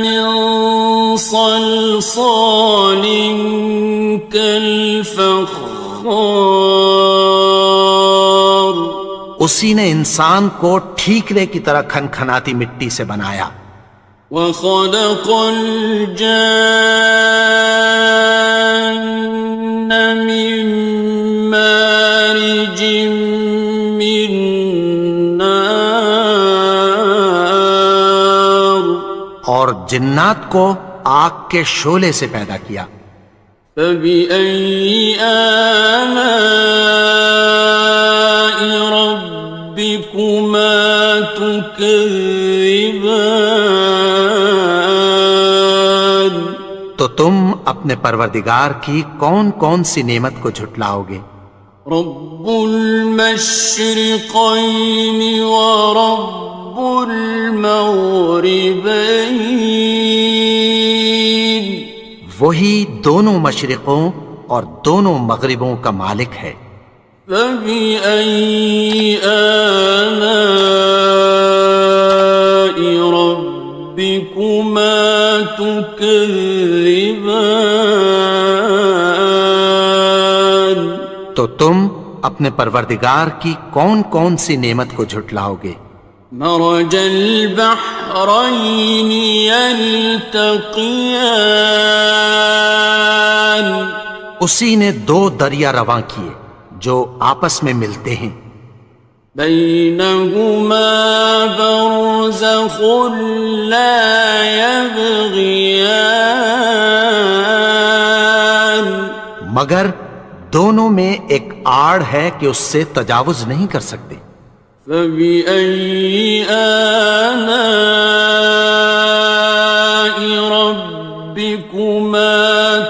من صلصال كالفخار، اسی نے انسان کو ٹھیکرے کی طرح کھنکھناتی مٹی سے بنایا۔ وخلق الجان من مارج من نار، اور جنات کو آگ کے شعلے سے پیدا کیا۔ فبأي آلاء ربكما تكذبان، تو تم اپنے پروردگار کی کون کون سی نعمت کو جھٹلاؤ گے؟ رب المشرقين ورب المغربين وہی دونوں مشرقوں اور دونوں مغربوں کا مالک ہے۔ فبأي آلاء ربكما تكذبان؟ تو تم اپنے پروردگار کی کون کون سی نعمت کو جھٹلاؤ گے؟ مرج البحرين يلتقيان، اسی نے دو دریا رواں کیے جو آپس میں ملتے ہیں۔ بينهما برزخ لا يبغيان، مگر دونوں میں ایک آڑ ہے کہ اس سے تجاوز نہیں کر سکتے۔ فبأي آلاء ربكما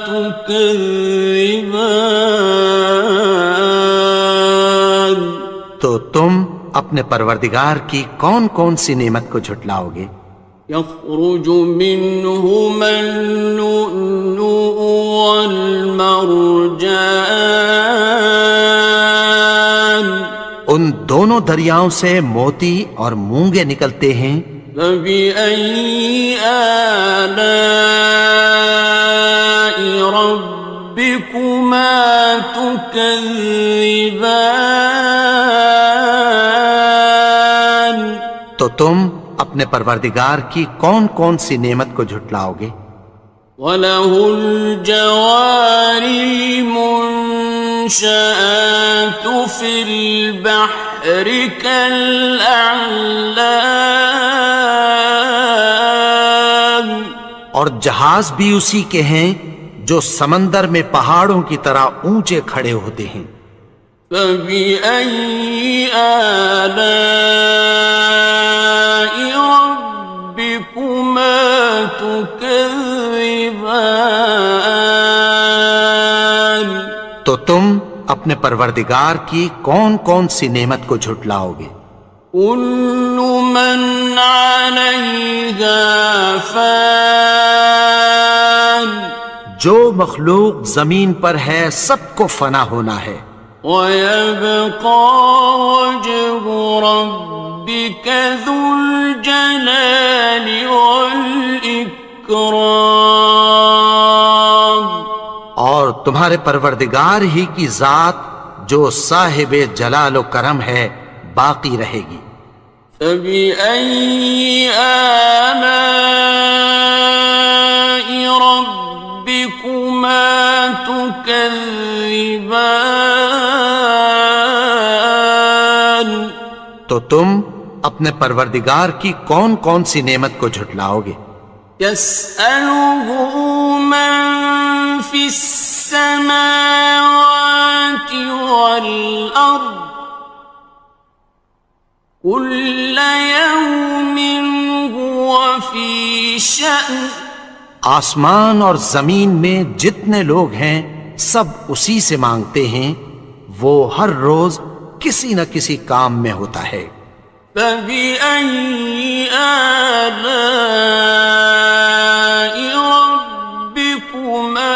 تكذبان؟ تو تم اپنے پروردگار کی کون کون سی نعمت کو جھٹلاؤ گے؟ يخرج منهما اللؤلؤ والمرجان، ان دونوں دریاؤں سے موتی اور مونگے نکلتے ہیں۔ فبأي آلاء ربكما تكذبان؟ تو تم اپنے پروردگار کی کون کون سی نعمت کو جھٹلاؤ گے؟ وَلَهُ الْجَوَارِ الْمُنشَآتُ فِي الْبَحْرِ كَالْأَعْلَامِ، اور جہاز بھی اسی کے ہیں جو سمندر میں پہاڑوں کی طرح اونچے کھڑے ہوتے ہیں۔ فَبِأَيِّ آلَاءِ رَبِّكُمَا تُكَذِّبَانِ؟ تو تم اپنے پروردگار کی کون کون سی نعمت کو جھٹلاؤ گے؟ كُلُّ مَنْ عَلَيْهَا فَانٍ، جو مخلوق زمین پر ہے سب کو فنا ہونا ہے۔ وَيَبْقَى وَجْهُ رَبِّكَ ذُو الْجَلَالِ وَالْإِكْرَامِ، اور تمہارے پروردگار ہی کی ذات جو صاحب جلال و کرم ہے باقی رہے گی۔ فَبِأَيِّ آلَاءِ رَبِّكُمَا تُكَذِّبَانِ؟ تو تم اپنے پروردگار کی کون کون سی نعمت کو جھٹلاؤ گے؟ يَسْأَلُهُ مَن فِي السَّمَاوَاتِ وَالْأَرْضِ كُلَّ يَوْمٍ هُوَ فِي شَأْنٍ، آسمان اور زمین میں جتنے لوگ ہیں سب اسی سے مانگتے ہیں، وہ ہر روز کسی نہ کسی کام میں ہوتا ہے۔ فَبِأَيِّ آلَاءِ رَبِّكُمَا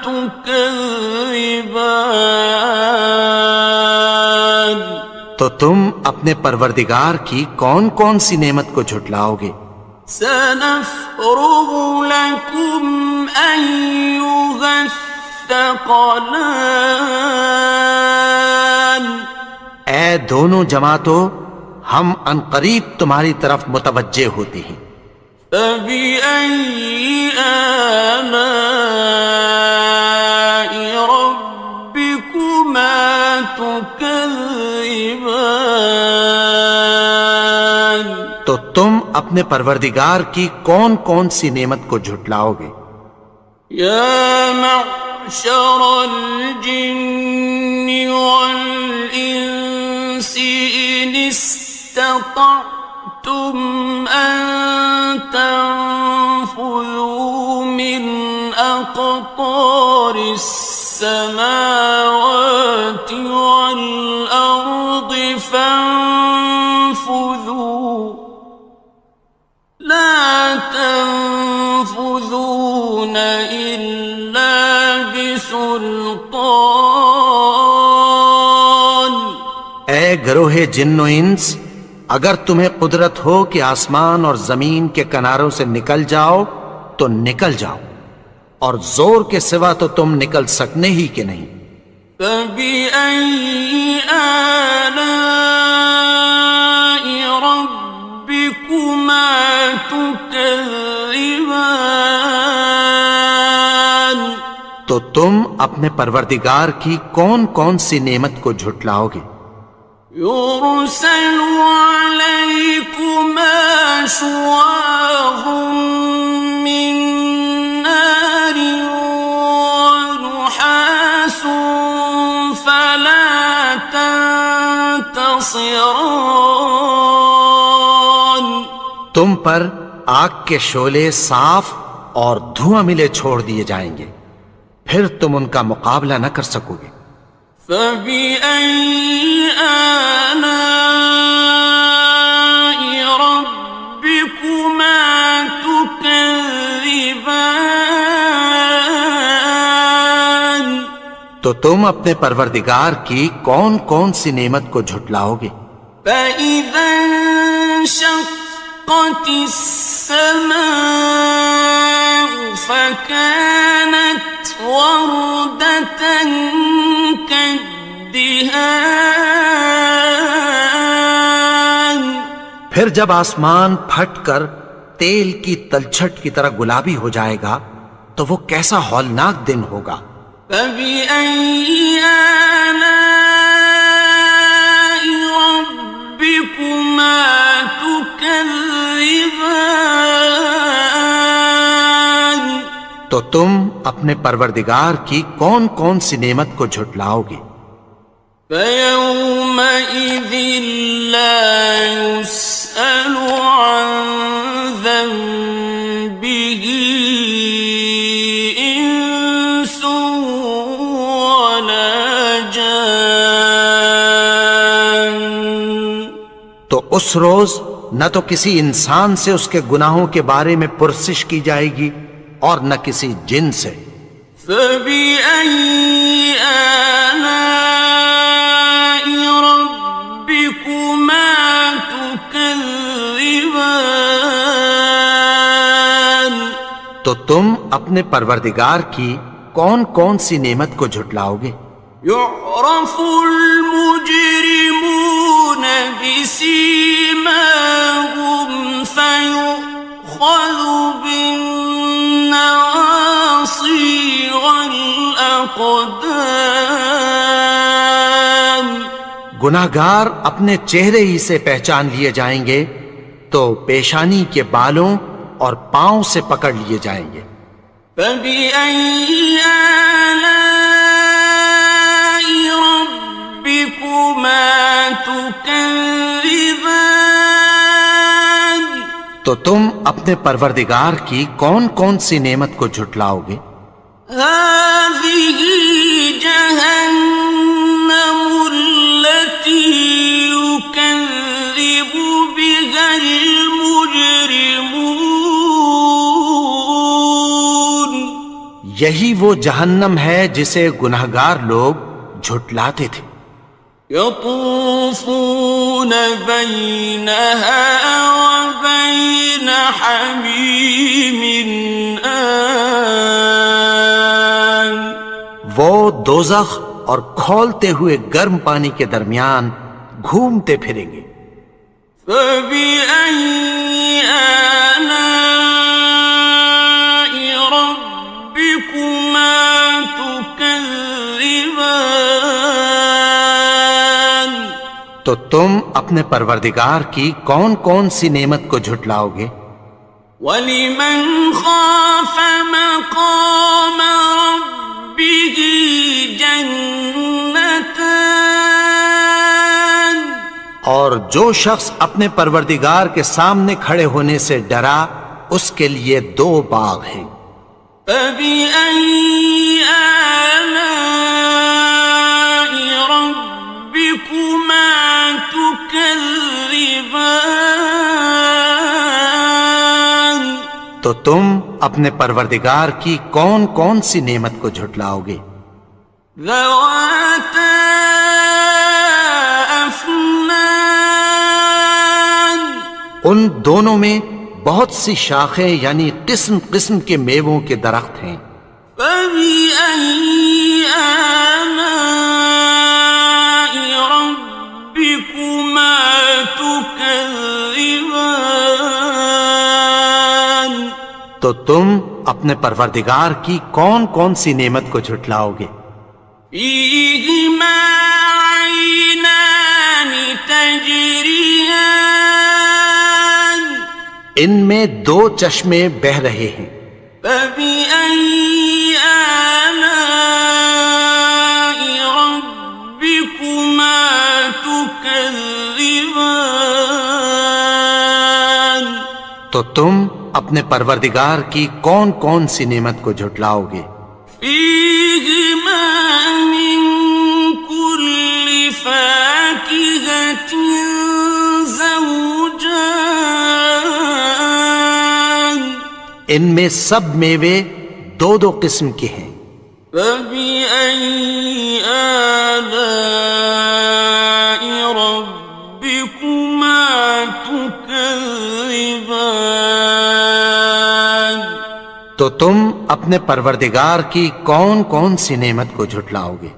تُكَذِّبَانِ؟ تو تم اپنے پروردگار کی کون کون سی نعمت کو جھٹلاؤ گے؟ سَنَفْرُغُ لَكُمْ أَيُّهَ الثَّقَلَانِ، اے دونوں جماعتوں ہم عنقریب تمہاری طرف متوجہ ہوتے ہیں۔ فَبِأَيِّ آلَاءِ رَبِّكُمَا تُكَذِّبَانِ؟ تو تم اپنے پروردگار کی کون کون سی نعمت کو جھٹلاؤ گے؟ يَا مَعْشَرَ الْجِنِّ وَالْإِنسِ إِنِ اسْتَطَعْتُمْ أَن تَنفُذُوا مِنْ أَقْطَارِ السماوات والأرض فانفذوا لا تنفذون إلا بسلطان. اے گروہ جن و انس، اگر تمہیں قدرت ہو کہ آسمان اور زمین کے کناروں سے نکل جاؤ تو نکل جاؤ، اور زور کے سوا تو تم نکل سکنے ہی کہ نہیں. فَبِأَيِّ آلَاءِ رَبِّكُمَا تُكَذِّبَانِ. تو تم اپنے پروردگار کی کون کون سی نعمت کو جھٹلاؤ گے؟ يُرْسَلُ عَلَيْكُمَا شُوَاظٌ مِّن نَّارٍ وَنُحَاسٌ فَلَا تَنتَصِرَانِ. تم پر آگ کے شعلے صاف اور دھواں ملے چھوڑ دیے جائیں گے، پھر تم ان کا مقابلہ نہ کر سکو گے. فَبِأَيِّ آلَاءِ رَبِّكُمَا تُكَذِّبَانِ. تو تم اپنے پروردگار کی کون کون سی نعمت کو جھٹلاؤ گے؟ فَإِذَا انشَقَّتِ السَّمَاءُ فَكَانَتْ وَرْدَةً كَالدِّهَانِ. پھر جب آسمان پھٹ کر تیل کی تلچھٹ کی طرح گلابی ہو جائے گا تو وہ کیسا ہولناک دن ہوگا. فَبِأَيِّ آلَاءِ رَبِّكُمَا تُكَذِّبَانِ. تو تم اپنے پروردگار کی کون کون سی نعمت کو جھٹلاؤ گے؟ فَيَوْمَئِذٍ لَا يُسْأَلُ عَنْ ذَنبِهِ إِنسٌ وَلَا جَانٌ. تو اس روز نہ تو کسی انسان سے اس کے گناہوں کے بارے میں پرسش کی جائے گی اور نہ کسی جن سے. فَبِأَيِّ آلَاءِ رَبِّكُمَا تُكَذِّبَانِ. تو تم اپنے پروردگار کی کون کون سی نعمت کو جھٹلاؤ گے؟ يُعْرَفُ الْمُجْرِمُونَ بِسِيمَاهُمْ فَيُؤْخَذُ بِالنَّوَاصِي وَالْأَقْدَامِ. گناہگار اپنے چہرے ہی سے پہچان لیے جائیں گے تو پیشانی کے بالوں اور پاؤں سے پکڑ لیے جائیں گے. فَبِأَيِّ آلَاءِ رَبِّكُمَا تُكَذِّبَانِ. تو تم اپنے پروردگار کی کون کون سی نعمت کو جھٹلاؤ گے؟ هَٰذِهِ جَهَنَّمُ الَّتِي يُكَذِّبُ بِهَا الْمُجْرِمُونَ. یہی وہ جہنم ہے جسے گناہگار لوگ جھٹلاتے تھے. يَطُوفُونَ بَيْنَهَا وَبَيْنَ حَمِيمٍ آنٍ. وہ دوزخ اور کھولتے ہوئے گرم پانی کے درمیان گھومتے پھریں گے. فَبِأَيِّ آلَاءِ رَبِّكُمَا تُكَذِّبَانِ. تو تم اپنے پروردگار کی کون کون سی نعمت کو جھٹلاؤ گے؟ وَلِمَنْ خَافَ مَقَامَ رَبِّهِ جَنَّتَانِ. اور جو شخص اپنے پروردگار کے سامنے کھڑے ہونے سے ڈرا اس کے لیے 2 باغ ہیں. فَبِأَيِّ آلاء ربكما تكذبان تو تم اپنے پروردگار کی کون کون سی نعمت کو جھٹلاؤ گے؟ ذواتا افنان ان دونوں میں بہت سی شاخیں یعنی قسم قسم کے میووں کے درخت ہیں۔ فبأي آلاء ربكما تكذبان تو تم اپنے پروردگار کی کون کون سی نعمت کو جھٹلاؤ گے؟ فيهما عينان تجريان ان میں دو چشمے بہ رہے ہیں۔ فبأي آلاء ربكما تكذبان تو تم اپنے پروردگار کی کون کون سی نعمت کو جھٹلاؤ گے؟ فيهما من كل فاكهة زوجان ان میں سب میوے دو دو قسم کے ہیں۔ فبأي آلاء ربكما تكذبان تو تم اپنے پروردگار کی کون کون سی نعمت کو جھٹلاؤ گے؟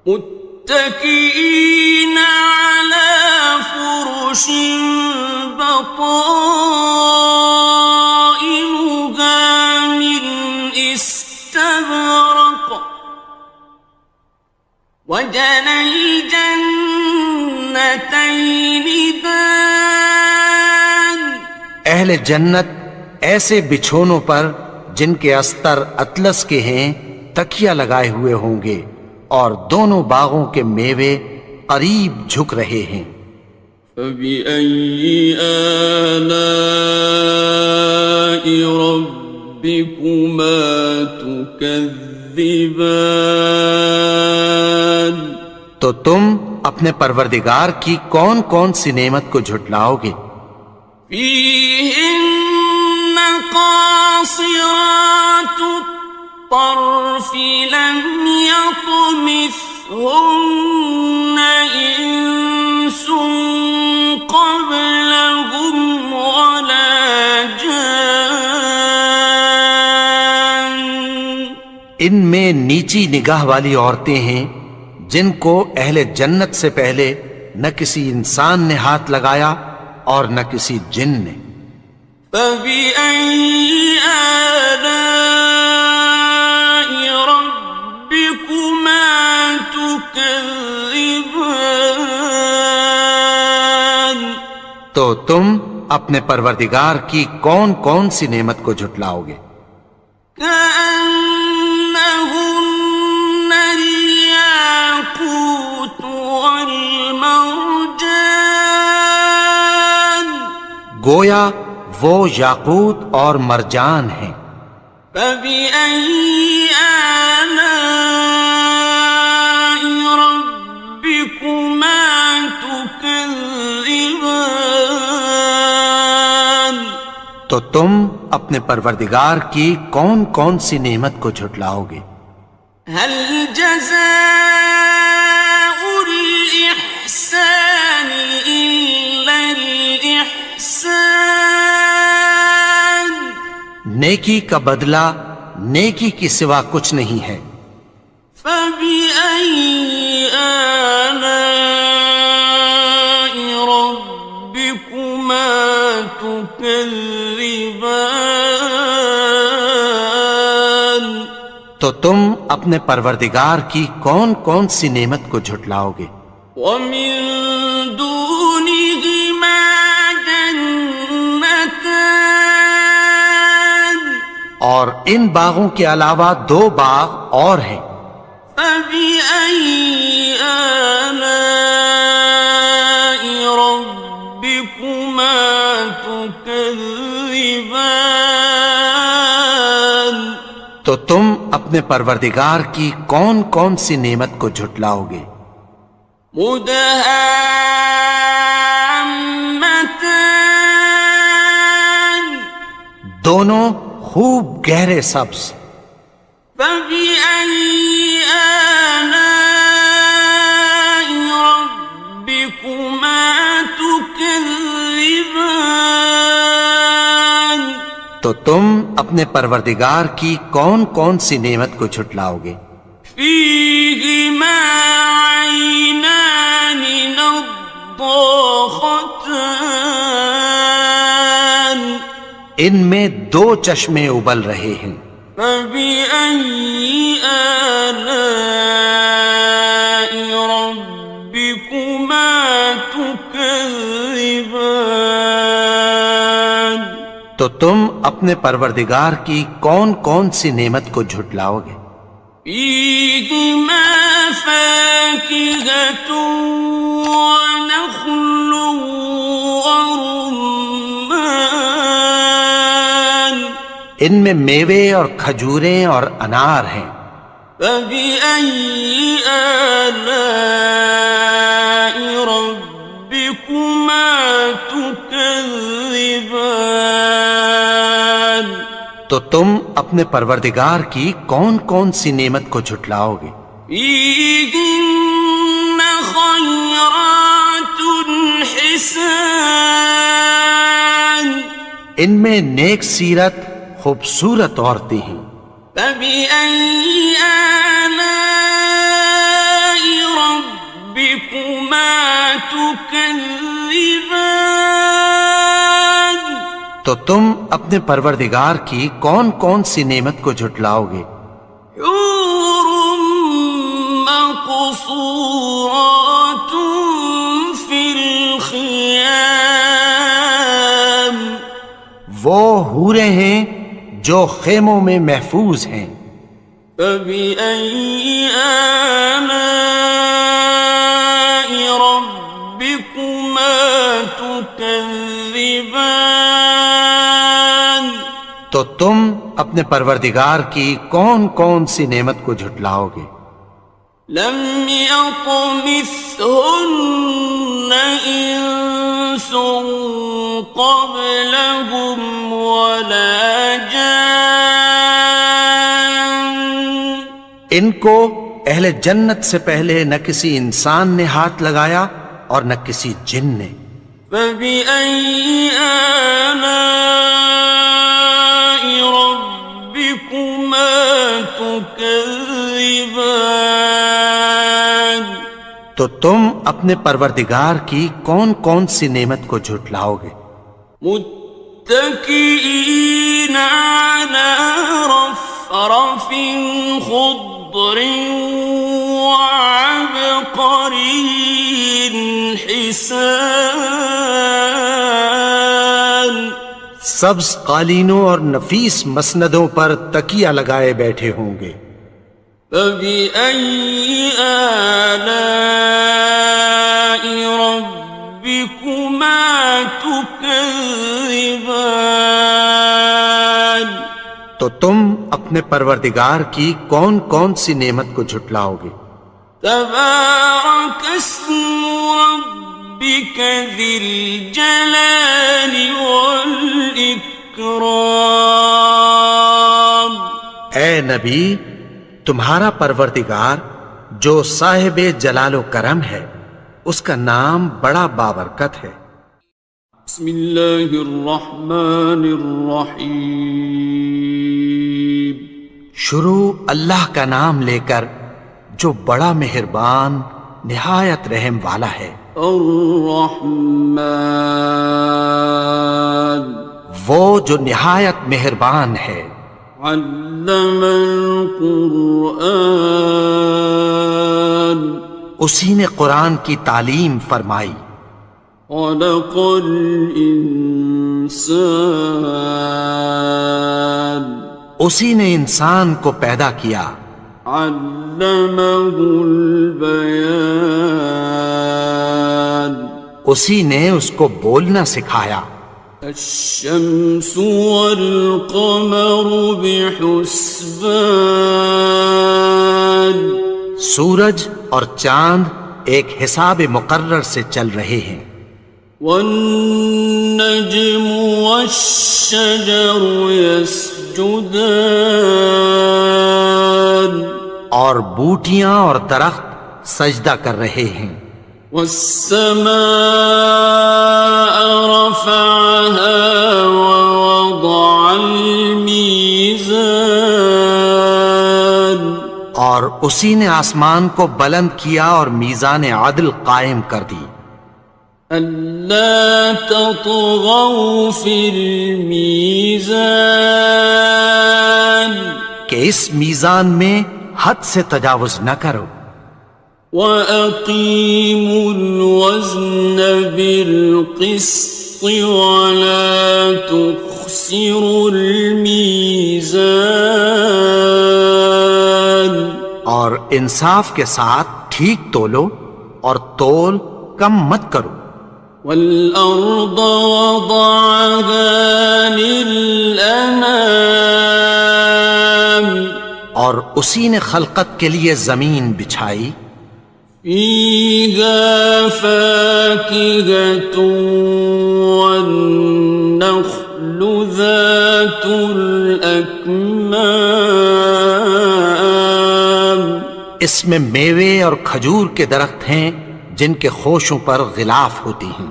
متكئين على فرش بطائنها من استبرق وجنى الجنتين دان اہل جنت ایسے بچھونوں پر جن کے استر اطلس کے ہیں تکیہ لگائے ہوئے ہوں گے اور دونوں باغوں کے میوے قریب جھک رہے ہیں۔ فبأي آلاء ربكما تكذبان تو تم اپنے پروردگار کی کون کون سی نعمت کو جھٹلاؤ گے؟ فيهن قاصرات الطرف لم يطمثهن إنس قبلهم ولا جان ان میں نیچی نگاہ والی عورتیں ہیں جن کو اہل جنت سے پہلے نہ کسی انسان نے ہاتھ لگایا اور نہ کسی جن نے۔ فبأي آلاء ربكما تكذبان تو تم اپنے پروردگار کی کون کون سی نعمت کو جھٹلاؤ گے؟ كأنهن الياقوت والمرجان گویا وہ یاقوت اور مرجان ہیں۔ فبأي آلاء ربكما تكذبان تو تم اپنے پروردگار کی کون کون سی نعمت کو جھٹلاؤ گے؟ هل جزاء الإحسان إلا الإحسان نیکی کا بدلہ نیکی کی سوا کچھ نہیں ہے۔ فبأي آلاء ربكما تكذبان تو تم اپنے پروردگار کی کون کون سی نعمت کو جھٹلاؤ گے؟ ومن دونهما جنتان اور ان باغوں کے علاوہ دو باغ اور ہیں۔ فبأي آلاء ربكما تكذبان تو تم اپنے اپنے پروردگار کی کون کون سی نعمت کو جھٹلاؤ گے؟ مدهامتان دونوں خوب گہرے سبز. فبأي آلاء ربكما تكذبان تو تم اپنے پروردگار کی کون کون سی نعمت کو جھٹلاؤ گے؟ فيهما عينان نضاختان ان میں دو چشمے ابل رہے ہیں. فبأي آلاء ربكما تكذبان تو تم اپنے پروردگار کی کون کون سی نعمت کو جھٹلاؤ گے؟ فيهما فاكهة ونخل ورمان ان میں میوے اور کھجوریں اور انار ہیں. فبأي آلاء ربكما تكذبان تو تم اپنے پروردگار کی کون کون سی نعمت کو جھٹلاؤ گے؟ فيهن خيرات حسان ان میں نیک سیرت خوبصورت عورتیں ہیں. فبأي آلاء ربكما تكذبان تو تم اپنے پروردگار کی کون کون سی نعمت کو جھٹلاؤ گے؟ حور مقصورات في الخيام وہ حوریں ہیں جو خیموں میں محفوظ ہیں. فبأي آلاء ربكما تكذبان تو تم اپنے پروردگار کی کون کون سی نعمت کو جھٹلاؤ گے؟ لم يطمثهن إنس قبلهم ولا جان ان کو اہل جنت سے پہلے نہ کسی انسان نے ہاتھ لگایا اور نہ کسی جن نے. فبأي آلاء ربكما تكذبان تو تم اپنے پروردگار کی کون کون سی نعمت کو جھٹلاؤ گے؟ متكئين على رفرف خضر وعبقري حسان سبز قالینوں اور نفیس مسندوں پر تکیہ لگائے بیٹھے ہوں گے. فبأي آلاء ربكما تكذبان تو تم اپنے پروردگار کی کون کون سی نعمت کو جھٹلاؤ گے؟ تبارك اسم ربك ذي الجلال والإكرام اے نبی، تمہارا پروردگار جو صاحب جلال و کرم ہے اس کا نام بڑا بابرکت ہے. بسم اللہ الرحمن الرحیم شروع اللہ کا نام لے کر جو بڑا مہربان نہایت رحم والا ہے. الرحمن وہ جو نہایت مہربان ہے. علم القرآن اسی نے قرآن کی تعلیم فرمائی. خلق الانسان اسی نے انسان کو پیدا کیا. علمہ البیان اسی نے اس کو بولنا سکھایا. الشمس والقمر بحسبان سورج اور چاند ایک حساب مقرر سے چل رہے ہیں. والنجم والشجر يسجدان اور بوٹیاں اور درخت سجدہ کر رہے ہیں. والسماء رفعها ووضع الميزان اور اسی نے آسمان کو بلند کیا اور میزان عدل قائم کر دی. ألا تطغوا في الميزان کہ اس میزان میں حد سے تجاوز نہ کرو. وَأَقِيمُوا الْوَزْنَ بِالْقِسْطِ وَلَا تُخْسِرُوا الْمِيزَانَ اور انصاف کے ساتھ ٹھیک تولو اور تول کم مت کرو. وَالْأَرْضَ وَضَعَهَا لِلْأَنَامِ اور اسی نے خلقت کے لیے زمین بچھائی. فِيهَا فَاكِهَةٌ وَالنَّخْلُ ذَاتُ الْأَكْمَامِ اس میں میوے اور کھجور کے درخت ہیں جن کے خوشوں پر غلاف ہوتی ہیں.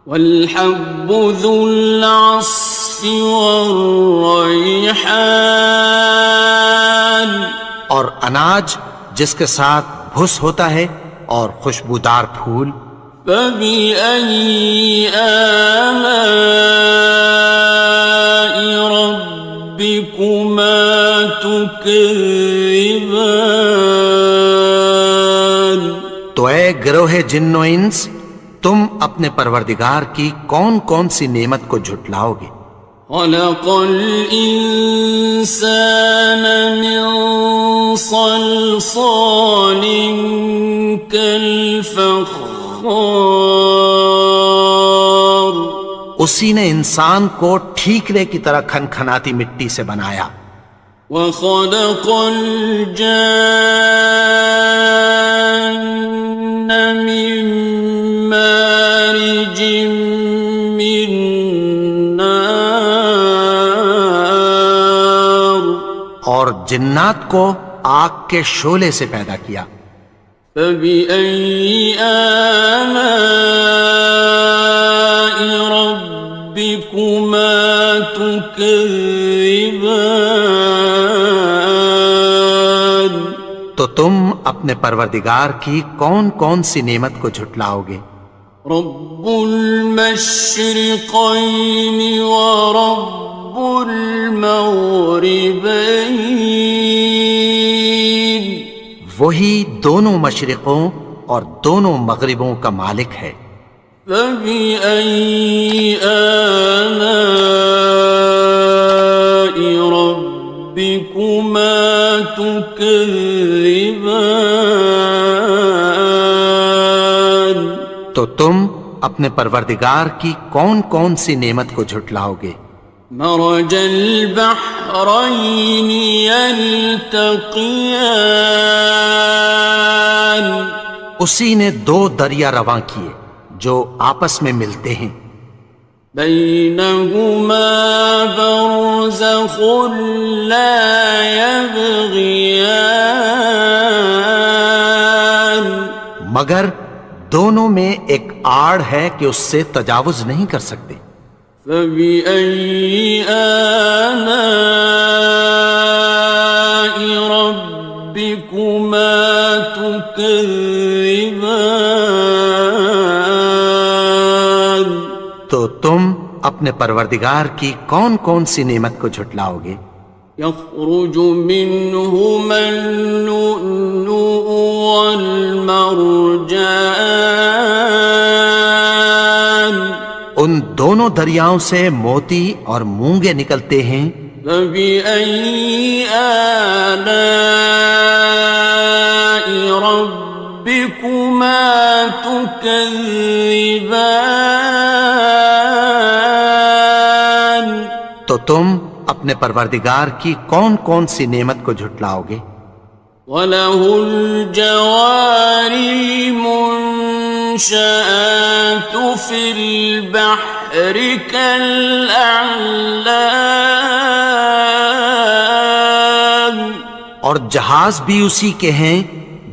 وَالْحَبُّ ذُو الْعَصْفِ وَالرَّيْحَانِ اور اناج جس کے ساتھ بھس ہوتا ہے اور خوشبودار پھول. فَبِأَيِّ آلَاءِ رَبِّكُمَا تُكَذِّبَانِ تو اے گروہ جن و انس، تم اپنے پروردگار کی کون کون سی نعمت کو جھٹلاؤ گے؟ خَلَقَ الْإِنسَانَ مِنْ صَلْصَالٍ كَالْفَخَّارِ اسی نے انسان کو ٹھیکرے کی طرح کھنکھناتی مٹی سے بنایا. وَخَلَقَ الْجَانَّ مِن مَّارِجٍ مِّن نَّارٍ اور جنات کو آگ کے شعلے سے پیدا کیا. فَبِأَيِّ آلَاءِ رَبِّكُمَا تُكَذِّبَانِ تو تم اپنے پروردگار کی کون کون سی نعمت کو جھٹلاؤ گے؟ رب المشرقين ورب المغربين وہی دونوں مشرقوں اور دونوں مغربوں کا مالک ہے. فبأي آلاء ربكما تكذبان تو تم اپنے پروردگار کی کون کون سی نعمت کو جھٹلاؤ گے؟ مرج البحرين يلتقيان اسی نے دو دریا رواں کیے جو آپس میں ملتے ہیں. بينهما برزخ لا يبغيان مگر دونوں میں ایک آڑ ہے کہ اس سے تجاوز نہیں کر سکتے. فبأي آلاء ربكما تكذبان تو تم اپنے پروردگار کی کون کون سی نعمت کو جھٹلاؤ گے؟ يخرج منهما اللؤلؤ والمرجان ان دونوں دریاؤں سے موتی اور مونگے نکلتے ہیں. فبأي آلاء ربكما تكذبان تو تم اپنے پروردگار کی کون کون سی نعمت کو جھٹلاؤ گے؟ وَلَهُ الْجَوَارِ الْمُنشَآتُ فِي الْبَحْرِ كَالْأَعْلَامِ، اور جہاز بھی اسی کے ہیں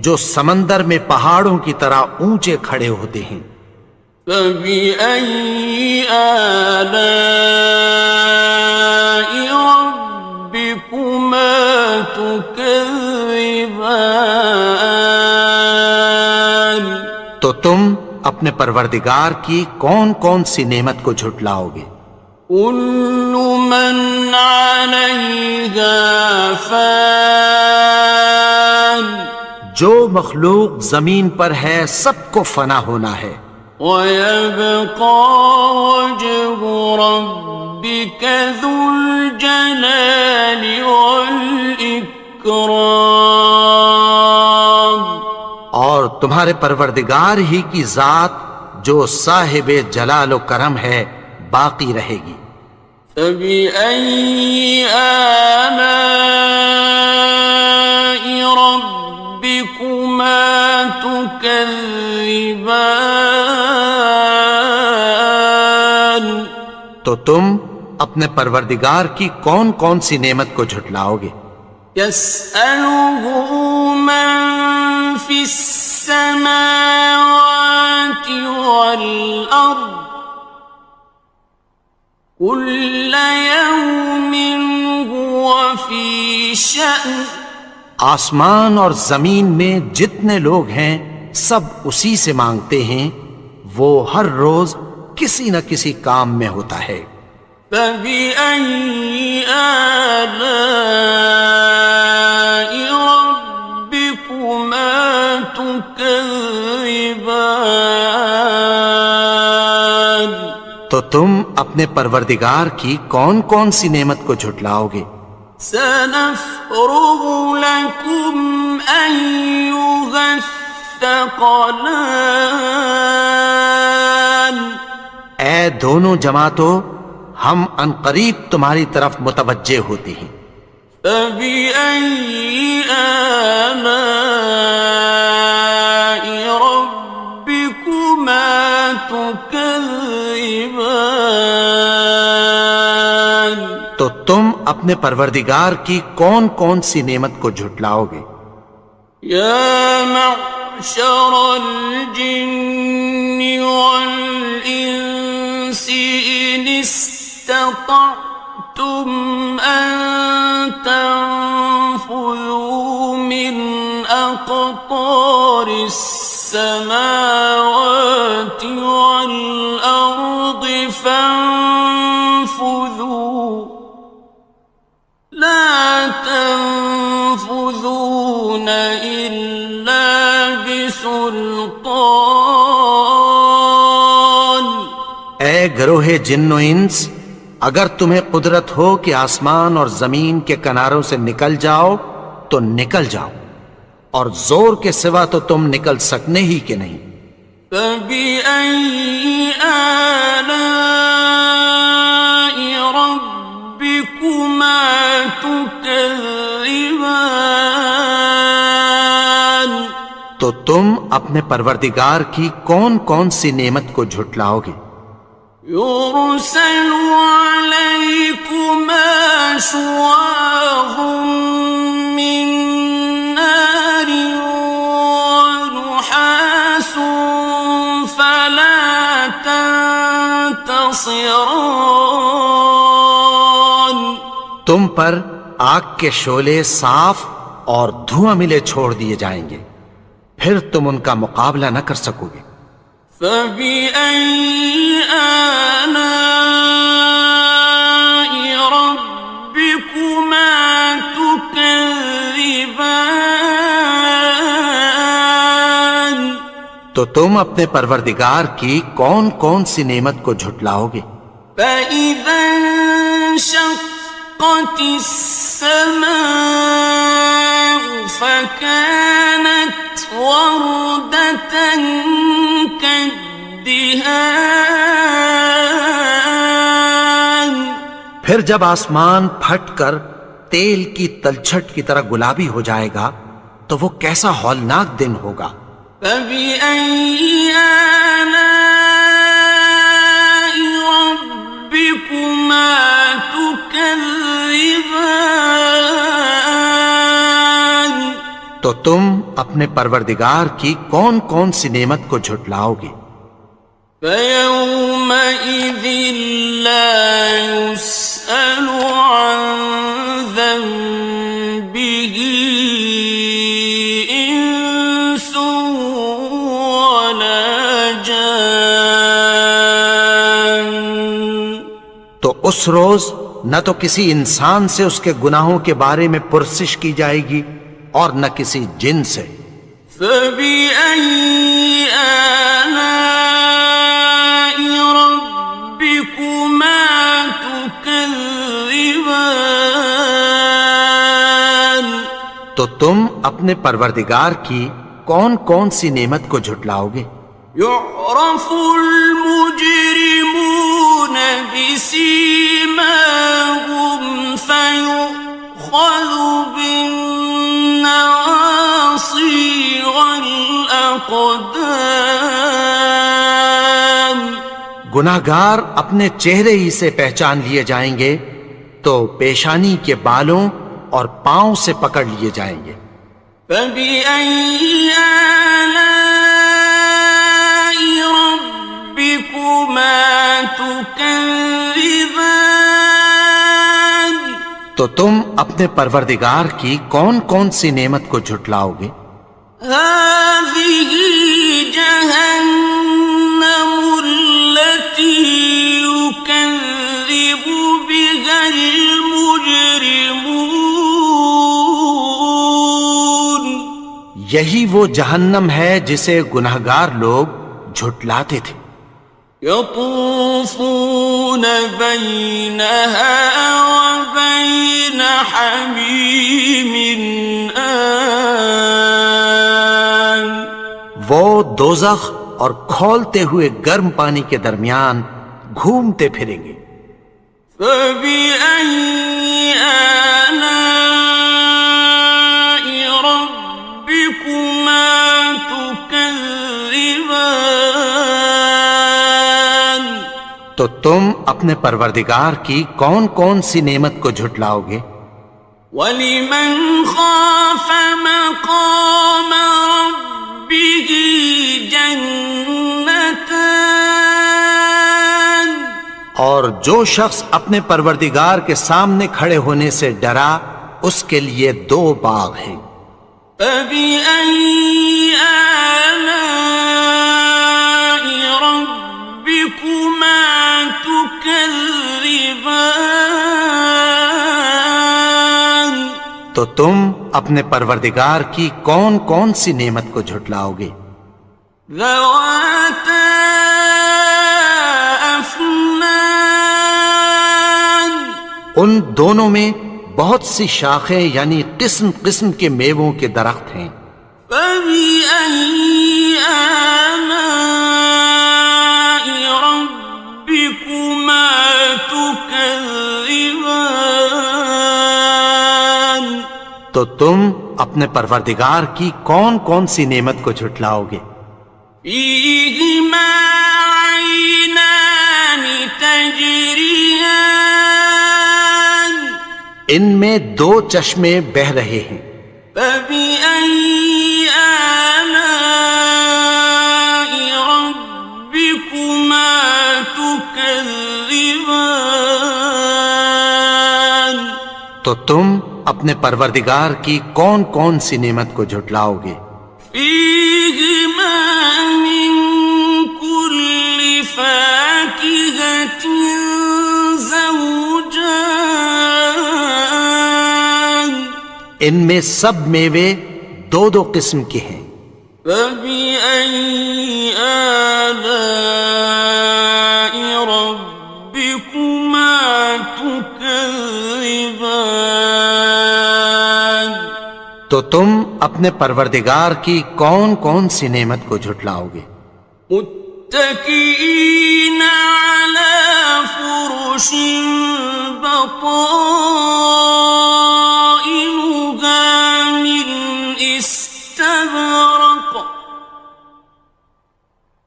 جو سمندر میں پہاڑوں کی طرح اونچے کھڑے ہوتے ہیں۔ فَبِأَيِّ آلَاءِ رَبِّكُمَا تُكَذِّبَانِ، تو تم اپنے پروردگار کی کون کون سی نعمت کو جھٹلاؤ گے؟ كُلُّ مَنْ عَلَيْهَا فَانٍ، جو مخلوق زمین پر ہے سب کو فنا ہونا ہے، وَيَبْقَى وَجْهُ رَبِّكَ ذُو الْجَلَالِ وَالْإِكْرَامِ، اور تمہارے پروردگار ہی کی ذات جو صاحب جلال و کرم ہے باقی رہے گی۔ فَبِأَيِّ آلَاءِ رَبِّكُمَا تُكَذِّبَانِ، تو تم اپنے پروردگار کی کون کون سی نعمت کو جھٹلاؤ گے؟ يَسْأَلُهُ مَن فِي السَّمَاوَاتِ وَالْأَرْضِ كُلَّ يَوْمٍ هُوَ فِي شَأْنٍ، آسمان اور زمین میں جتنے لوگ ہیں سب اسی سے مانگتے ہیں، وہ ہر روز کسی نہ کسی کام میں ہوتا ہے۔ فَبِأَيِّ آلَاءِ رَبِّكُمَا تُكَذِّبَانِ، تو تم اپنے پروردگار کی کون کون سی نعمت کو جھٹلاؤ گے؟ سَنَفْرُغُ لَكُمْ أَيُّهَ الثَّقَلَانِ، اے دونوں جماعتوں، ہم عنقریب تمہاری طرف متوجہ ہوتے ہیں۔ فَبِأَيِّ آلَاءِ رَبِّكُمَا تُكَذِّبَانِ، تو تم اپنے پروردگار کی کون کون سی نعمت کو جھٹلاؤ گے؟ يَا مَعْشَرَ الْجِنِّ وَالْإِنسِ إِنِ اسْتَطَعْتُمْ أَن تَنفُذُوا مِنْ أَقْطَارِ السَّمَاوَاتِ وَالْأَرْضِ فَانفُذُوا لَا تَنفُذُونَ إِلَّا بِسُلْطَانٍ، اے گروہ جن و انس، اگر تمہیں قدرت ہو کہ آسمان اور زمین کے کناروں سے نکل جاؤ تو نکل جاؤ، اور زور کے سوا تو تم نکل سکنے ہی کہ نہیں۔ فَبِأَيِّ آلَاءِ رَبِّكُمَا تُكَذِّبَانِ، تو تم اپنے پروردگار کی کون کون سی نعمت کو جھٹلاؤ گے؟ يُرْسَلُ عَلَيْكُمَا شُوَاظٌ مِّن نَّارٍ وَنُحَاسٌ فَلَا تَنتَصِرَانِ، تم پر آگ کے شعلے صاف اور دھواں ملے چھوڑ دیے جائیں گے، پھر تم ان کا مقابلہ نہ کر سکو گے۔ فَبِأَيِّ آلَاءِ رَبِّكُمَا تُكَذِّبَانِ، تو تم اپنے پروردگار کی کون کون سی نعمت کو جھٹلاؤ گے؟ فَإِذَا انشَقَّتِ السَّمَاءُ فَكَانَتْ وَرْدَةً كَالدِّهَانِ، پھر جب آسمان پھٹ کر تیل کی تلچھٹ کی طرح گلابی ہو جائے گا تو وہ کیسا ہولناک دن ہوگا۔ فَبِأَيِّ آلَاءِ رَبِّكُمَا تُكَذِّبَانِ، تو تم اپنے پروردگار کی کون کون سی نعمت کو جھٹلاؤ گے؟ فَيَوْمَئِذٍ لَا يُسْأَلُ عَنْ ذَنبِهِ إِنسٌ وَلَا جَانٌ، تو اس روز نہ تو کسی انسان سے اس کے گناہوں کے بارے میں پرسش کی جائے گی اور نہ کسی جن سے۔ فَبِأَيِّ آلَاءِ رَبِّكُمَا تُكَذِّبَانِ، تو تم اپنے پروردگار کی کون کون سی نعمت کو جھٹلاؤ گے؟ يُعْرَفُ الْمُجْرِمُونَ بِسِيمَاهُمْ فَيُؤْخَذُ بِالنَّوَاصِي وَالْأَقْدَامِ، گناہگار اپنے چہرے ہی سے پہچان لیے جائیں گے تو پیشانی کے بالوں اور پاؤں سے پکڑ لیے جائیں گے۔ فَبِأَيِّ آلَاءِ رَبِّكُمَا تُكَذِّبَانِ، تو تم اپنے پروردگار کی کون کون سی نعمت کو جھٹلاؤ گے؟ هَٰذِهِ جَهَنَّمُ الَّتِي يُكَذِّبُ بِهَا الْمُجْرِمُونَ، یہی وہ جہنم ہے جسے گناہگار لوگ جھٹلاتے تھے۔ يَطُوفُونَ بَيْنَهَا وَبَيْنَ حَمِيمٍ آنٍ، وہ دوزخ اور کھولتے ہوئے گرم پانی کے درمیان گھومتے پھریں گے۔ فَبِأَيِّ آلَاءِ رَبِّكُمَا تُكَذِّبَانِ، تو تم اپنے پروردگار کی کون کون سی نعمت کو جھٹلاؤ گے؟ وَلِمَنْ خَافَ مَقَامَ رَبِّهِ جَنَّتَانِ، اور جو شخص اپنے پروردگار کے سامنے کھڑے ہونے سے ڈرا اس کے لیے 2 باغ ہیں۔ فَبِأَيِّ آلَاءِ رَبِّكُمَا تُكَذِّبَانِ، تو تم اپنے پروردگار کی کون کون سی نعمت کو جھٹلاؤ گے؟ ذَوَاتَا أَفْنَانٍ، ان دونوں میں بہت سی شاخیں یعنی قسم قسم کے میووں کے درخت ہیں۔ فَبِأَيِّ آلَاءِ رَبِّكُمَا تُكَذِّبَانِ، تو تم اپنے پروردگار کی کون کون سی نعمت کو جھٹلاؤ گے؟ فِيهِمَا عَيْنَانِ تَجْرِيَانِ، ان میں 2 چشمے بہہ رہے ہیں۔ فَبِأَيِّ آلَاءِ رَبِّكُمَا تُكَذِّبَانِ، تو تم اپنے پروردگار کی کون کون سی نعمت کو جھٹلاؤ گے؟ فِيهِمَا مِن كُلِّ فَاكِهَةٍ زَوْجَانِ، ان میں سب میوے 2 قسم کے ہیں۔ فَبِأَيِّ آلَاءِ رَبِّكُمَا تُكَذِّبَانِ، تو تم اپنے پروردگار کی کون کون سی نعمت کو جھٹلاؤ گے؟ مُتَّكِئِينَ عَلَى فرش بطائنها من استبرق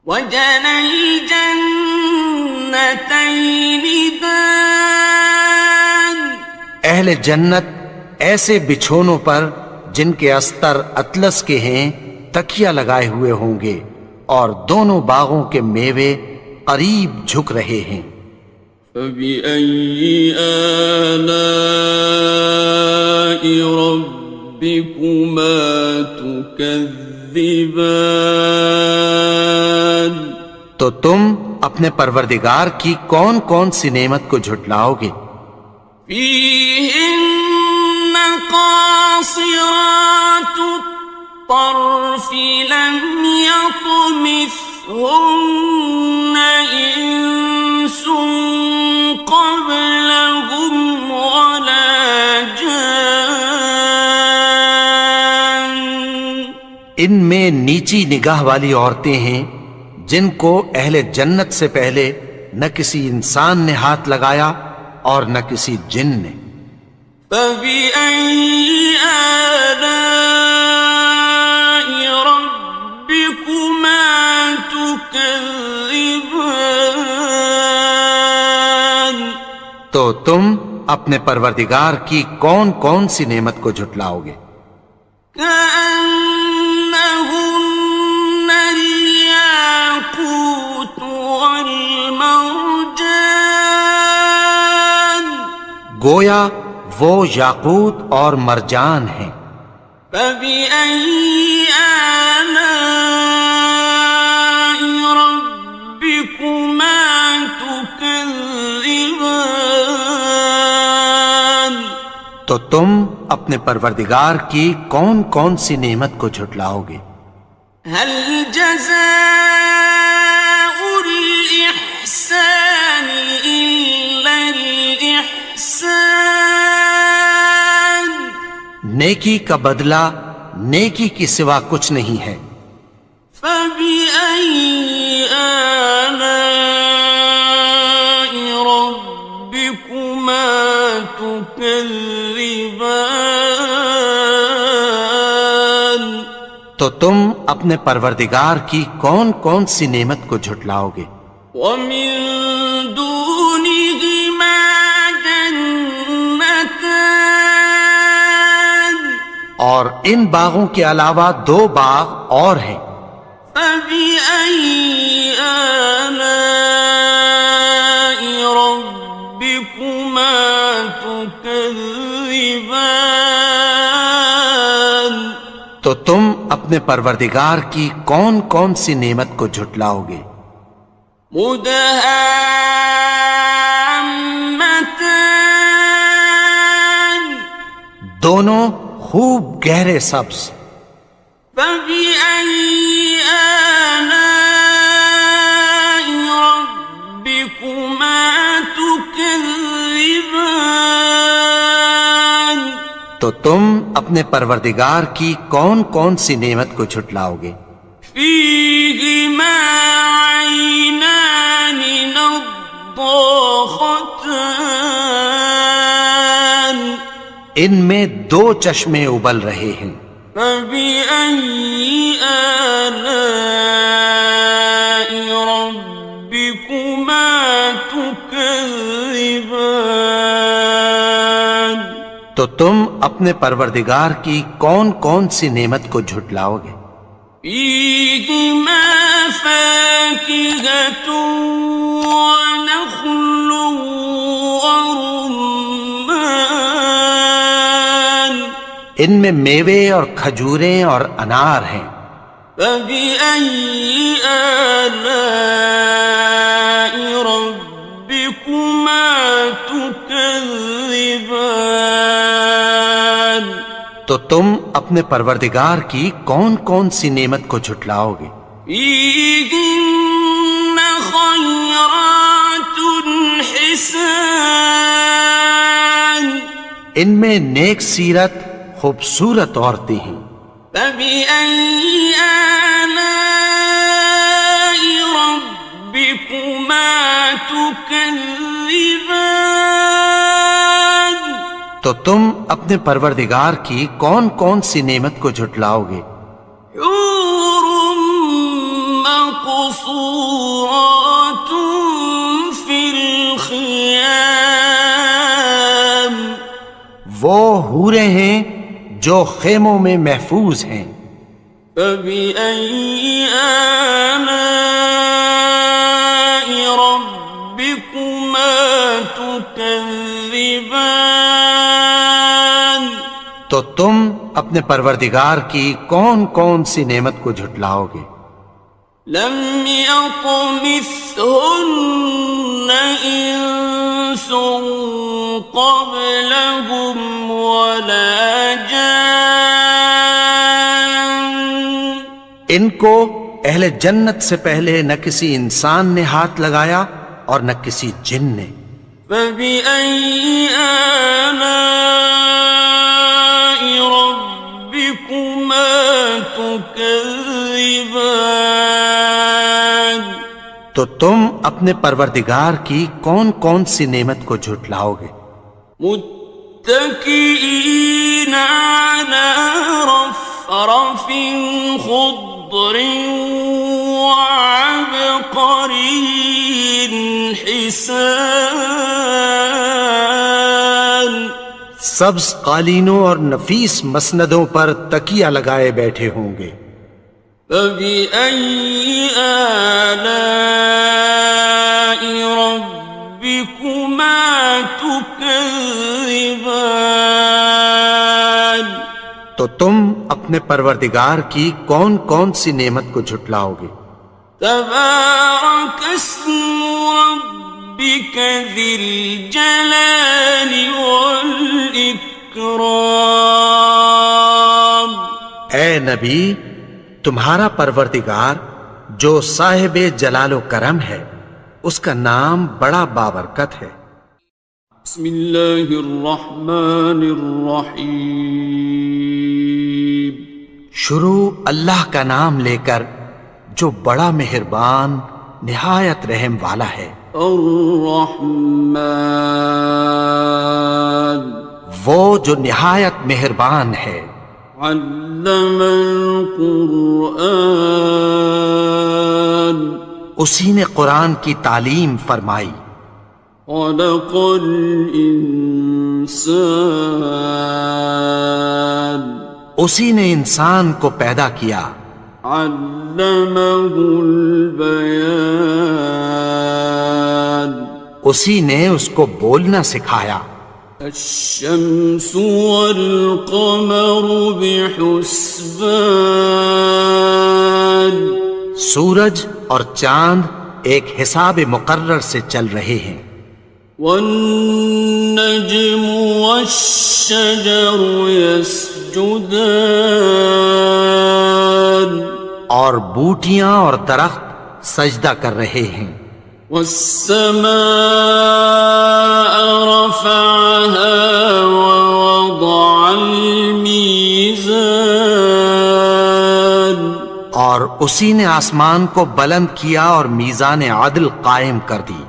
وجنى الجنتين دان. اہل جنت ایسے بچھونوں پر جن کے استر اطلس کے ہیں تکیہ لگائے ہوئے ہوں گے، اور دونوں باغوں کے میوے قریب جھک رہے ہیں. فَبِأَيِّ آلَاءِ رَبِّكُمَا تُكَذِّبَانِ. تو تم اپنے پروردگار کی کون کون سی نعمت کو جھٹلاؤ گے؟ فِيهِنَّ قَاصِرَاتُ الطَّرْفِ لَمْ يَطْمِثْهُنَّ إِنسٌ قَبْلَهُمْ وَلَا جَانٌّ. ان میں نیچی نگاہ والی عورتیں ہیں جن کو اہل جنت سے پہلے نہ کسی انسان نے ہاتھ لگایا اور نہ کسی جن نے. فَبِأَيِّ آلَاءِ رَبِّكُمَا تُكَذِّبَانِ. تو تم اپنے پروردگار کی کون کون سی نعمت کو جھٹلاؤ گے؟ كأنهن الياقوت والمرجان. گویا وہ یاقوت اور مرجان ہیں. فبأي آلاء ربكما تكذبان. تو تم اپنے پروردگار کی کون کون سی نعمت کو جھٹلاؤ گے؟ هل جزاء الإحسان إلا الإحسان. نیکی کا بدلہ نیکی کی سوا کچھ نہیں ہے. فبأي آلاء ربكما تكذبان. تو تم اپنے پروردگار کی کون کون سی نعمت کو جھٹلاؤ گے؟ ومن دونهما جنتان. اور ان باغوں کے علاوہ دو باغ اور ہیں. فبأي آلاء ربكما تكذبان. تو تم اپنے پروردگار کی کون کون سی نعمت کو جھٹلاؤ گے؟ مدهامتان. دونوں خوب گہرے سبز. فبأي آلاء ربكما تكذبان. تو تم اپنے پروردگار کی کون کون سی نعمت کو جھٹلاؤ گے؟ فيهما عينان نضاختان. ان میں دو چشمے ابل رہے ہیں. فبأي آلاء ربكما تكذبان. تو تم اپنے پروردگار کی کون کون سی نعمت کو جھٹلاؤ گے؟ فيهما فاكهة ونخل ورمان. ان میں میوے اور کھجوریں اور انار ہیں. فبأي آلاء ربكما تكذبان. تو تم اپنے پروردگار کی کون کون سی نعمت کو جھٹلاؤ گے؟ فيهن خيرات حسان. ان میں نیک سیرت خوبصورت عورتیں ہیں. فبأي آلاء ربكما تكذبان. تو تم اپنے پروردگار کی کون کون سی نعمت کو جھٹلاؤ گے؟ حور مقصورات فی الخیام، وہ حوریں ہیں جو خیموں میں محفوظ ہیں۔ فبأي آلاء ربكما تكذبان، تو تم اپنے پروردگار کی کون کون سی نعمت کو جھٹلاؤ گے؟ لم يطمثهن إنس قبلهم ولا جان، ان کو اہل جنت سے پہلے نہ کسی انسان نے ہاتھ لگایا اور نہ کسی جن نے۔ فبأي آلاء ربكما تكذبان، تو تم اپنے پروردگار کی کون کون سی نعمت کو جھٹلاؤ گے؟ متكئين على رفرف خضر وعبقري حسان، سبز قالینوں اور نفیس مسندوں پر تکیہ لگائے بیٹھے ہوں گے۔ فبأي آلاء ربكما تكذبان، تو تم اپنے پروردگار کی کون کون سی نعمت کو جھٹلاؤ گے؟ تبارك اسم ربك ذي الجلال والإكرام، اے نبی، تمہارا پروردگار جو صاحب جلال و کرم ہے، اس کا نام بڑا بابرکت ہے۔ بسم اللہ الرحمن الرحیم، شروع اللہ کا نام لے کر جو بڑا مہربان نہایت رحم والا ہے۔ الرحمن، وہ جو نہایت مہربان ہے۔ علم القرآن، اسی نے قرآن کی تعلیم فرمائی۔ خلق الانسان، اسی نے انسان کو پیدا کیا۔ علمہ البیان، اسی نے اس کو بولنا سکھایا۔ الشمس والقمر بحسبان، سورج اور چاند ایک حساب مقرر سے چل رہے ہیں۔ والنجم والشجر يسجدان، اور بوٹیاں اور درخت سجدہ کر رہے ہیں۔ والسماء رفعها ووضع الميزان، اور اسی نے آسمان کو بلند کیا اور میزان عدل قائم کر دی۔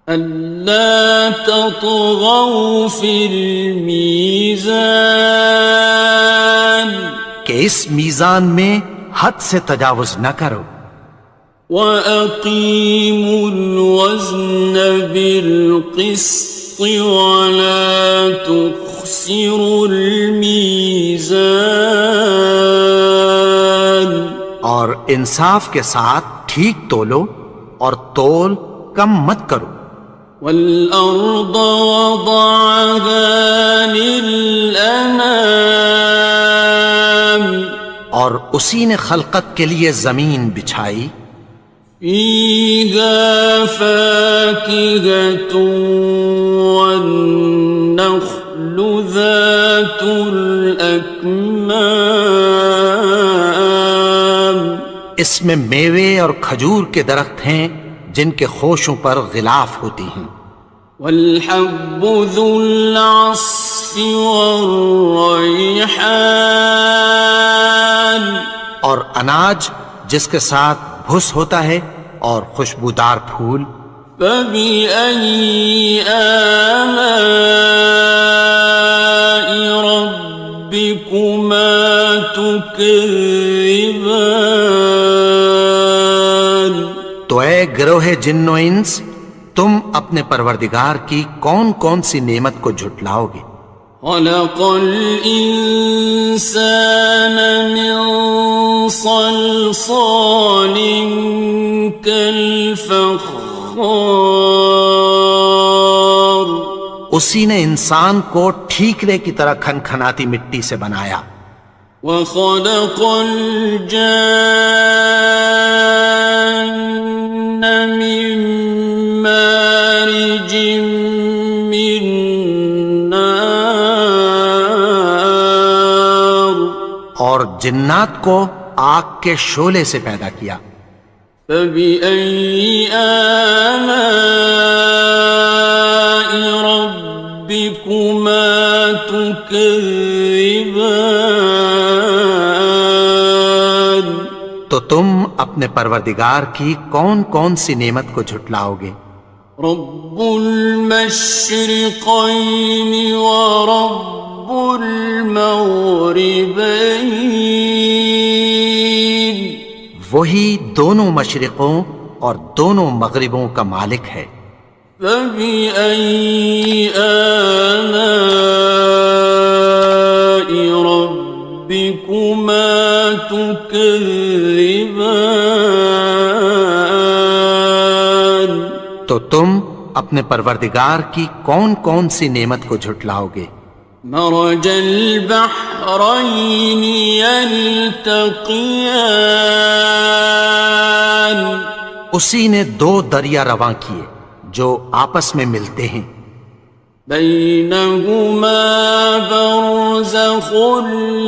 ألا تطغوا في الميزان، کہ اس میزان میں حد سے تجاوز نہ کرو۔ وَأَقِيمُوا الْوَزْنَ بِالْقِسْطِ وَلَا تُخْسِرُوا الْمِيزَانَ، اور انصاف کے ساتھ ٹھیک تولو اور تول کم مت کرو۔ وَالْأَرْضَ وَضَعَهَا لِلْأَنَامِ، اور اسی نے خلقت کے لیے زمین بچھائی۔ فِيهَا فَاكِهَةٌ وَالنَّخْلُ ذَاتُ الْأَكْمَامِ، اس میں میوے اور کھجور کے درخت ہیں جن کے خوشوں پر غلاف ہوتی ہیں۔ وَالْحَبُّ ذُو الْعَصْفِ وَالرَّيْحَانِ، اور اناج جس کے ساتھ بھس ہوتا ہے اور خوشبودار پھول۔ فَبِأَيِّ آلَاءِ تكذبان تو اے گروہ جن و انس، تم اپنے پروردگار کی کون کون سی نعمت کو جھٹلاؤ گے؟ خلق الإنسان من صلصال كالفخار اسی نے انسان کو ٹھیکرے کی طرح کھنکھناتی مٹی سے بنایا، وخلق الجان من مارج من نار اور جنات کو آگ کے شعلے سے پیدا کیا۔ فبأي آلاء ربكما تكذبان تو تم اپنے پروردگار کی کون کون سی نعمت کو جھٹلاؤ گے؟ رب المشرقين ورب المغربين وہی دونوں مشرقوں اور دونوں مغربوں کا مالک ہے۔ فبأي آلاء ربكما تكذبان تو تم اپنے پروردگار کی کون کون سی نعمت کو جھٹلاؤ گے؟ مرج البحرين يلتقيان اسی نے دو دریا رواں کیے جو آپس میں ملتے ہیں، بينهما برزخ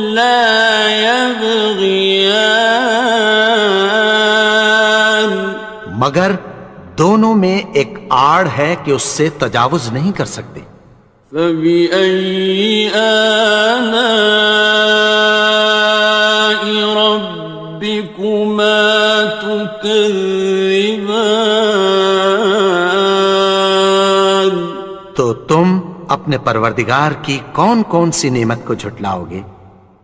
لا يبغيان مگر دونوں میں ایک آڑ ہے کہ اس سے تجاوز نہیں کر سکتے۔ فبأي آلاء ربكما تكذبان تو تم اپنے پروردگار کی کون کون سی نعمت کو جھٹلاؤ گے؟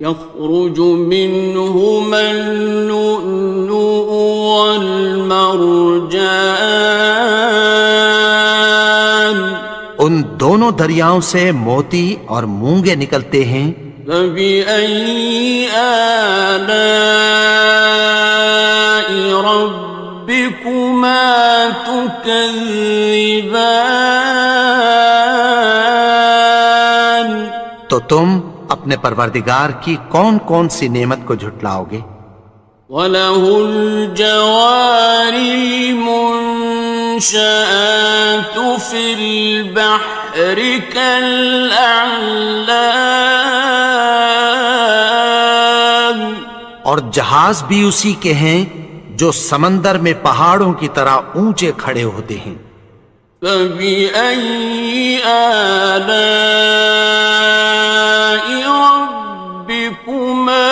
يخرج منهما اللؤلؤ والمرجان ان دونوں دریاؤں سے موتی اور مونگے نکلتے ہیں۔ فبأي آلاء ربكما تكذبان تو تم اپنے پروردگار کی کون کون سی نعمت کو جھٹلاؤ گے؟ وَلَهُ الْجَوَارِ الْمُنشَآتُ فِي الْبَحْرِ كَالْأَعْلَامِ اور جہاز بھی اسی کے ہیں جو سمندر میں پہاڑوں کی طرح اونچے کھڑے ہوتے ہیں۔ فَبِأَيِّ آلَاءِ رَبِّكُمَا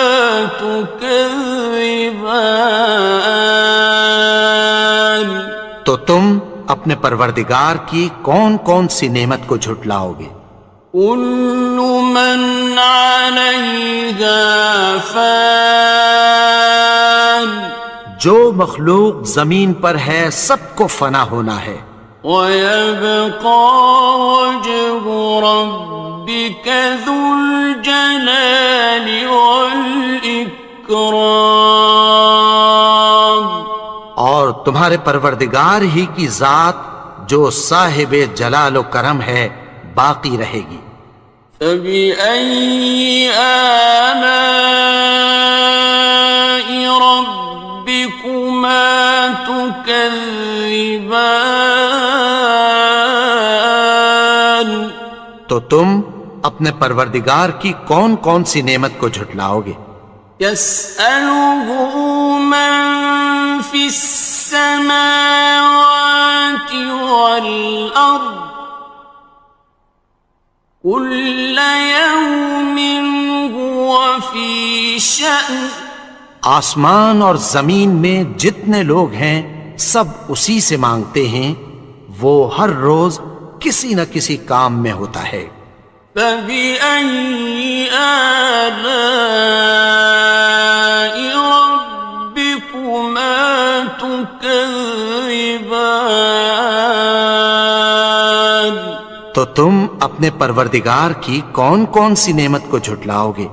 تُكَذِّبَانِ تو تم اپنے پروردگار کی کون کون سی نعمت کو جھٹلاؤ گے؟ كُلُّ مَنْ عَلَيْهَا فَانٍ جو مخلوق زمین پر ہے سب کو فنا ہونا ہے، وَيَبْقَى وَجْهُ رَبِّكَ ذُو الْجَلَالِ وَالْإِكْرَامِ اور تمہارے پروردگار ہی کی ذات جو صاحب جلال و کرم ہے باقی رہے گی۔ فَبِأَيِّ آلَاءِ رَبِّكُمَا تُكَذِّبَانِ تو تم اپنے پروردگار کی کون کون سی نعمت کو جھٹلاؤ گے؟ يَسْأَلُهُ مَن فِي السَّمَاوَاتِ وَالْأَرْضِ كُلَّ يَوْمٍ هُوَ فِي شَأْنٍ آسمان اور زمین میں جتنے لوگ ہیں سب اسی سے مانگتے ہیں، وہ ہر روز کسی نہ کسی کام میں ہوتا ہے۔ فبأي آلاء ربكما تكذبان؟ تو تم اپنے پروردگار کی کون کون سی نعمت کو جھٹلاؤ گے؟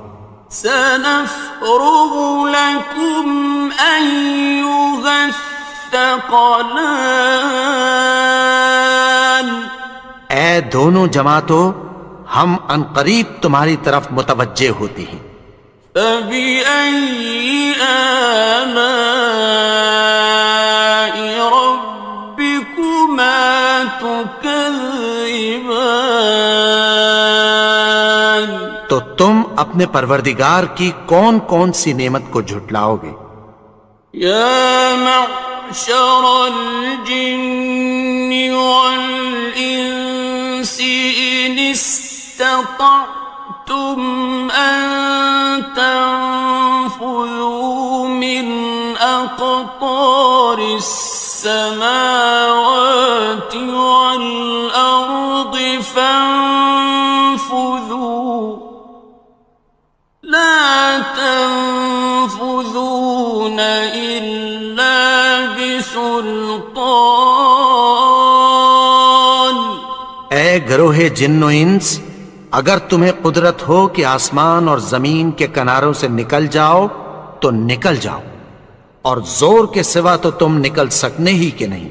سنفرغ لكم أيها الثقلان اے دونوں جماعتوں، ہم عنقریب تمہاری طرف متوجہ ہوتے ہیں۔ فبأي آلاء ربكما تكذبان؟ تو تم اپنے پروردگار کی کون کون سی نعمت کو جھٹلاؤ گے؟ یا معشر الجن والانس ان استطعتم ان تنفذوا من اقطار السماوات والارض فانفذوا لا تنفذون إلا بسلطان۔ اے گروہ جن و انس، اگر تمہیں قدرت ہو کہ آسمان اور زمین کے کناروں سے نکل جاؤ تو نکل جاؤ، اور زور کے سوا تو تم نکل سکنے ہی کہ نہیں۔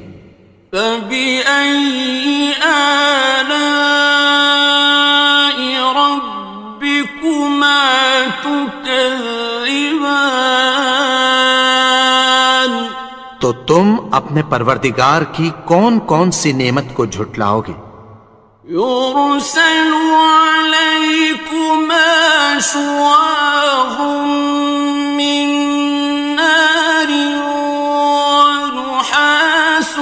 فبأي آلاء ربكما تكذبان؟ تو تم اپنے پروردگار کی کون کون سی نعمت کو جھٹلاؤ گے؟ يرسل عليكما شواظ من نار ونحاس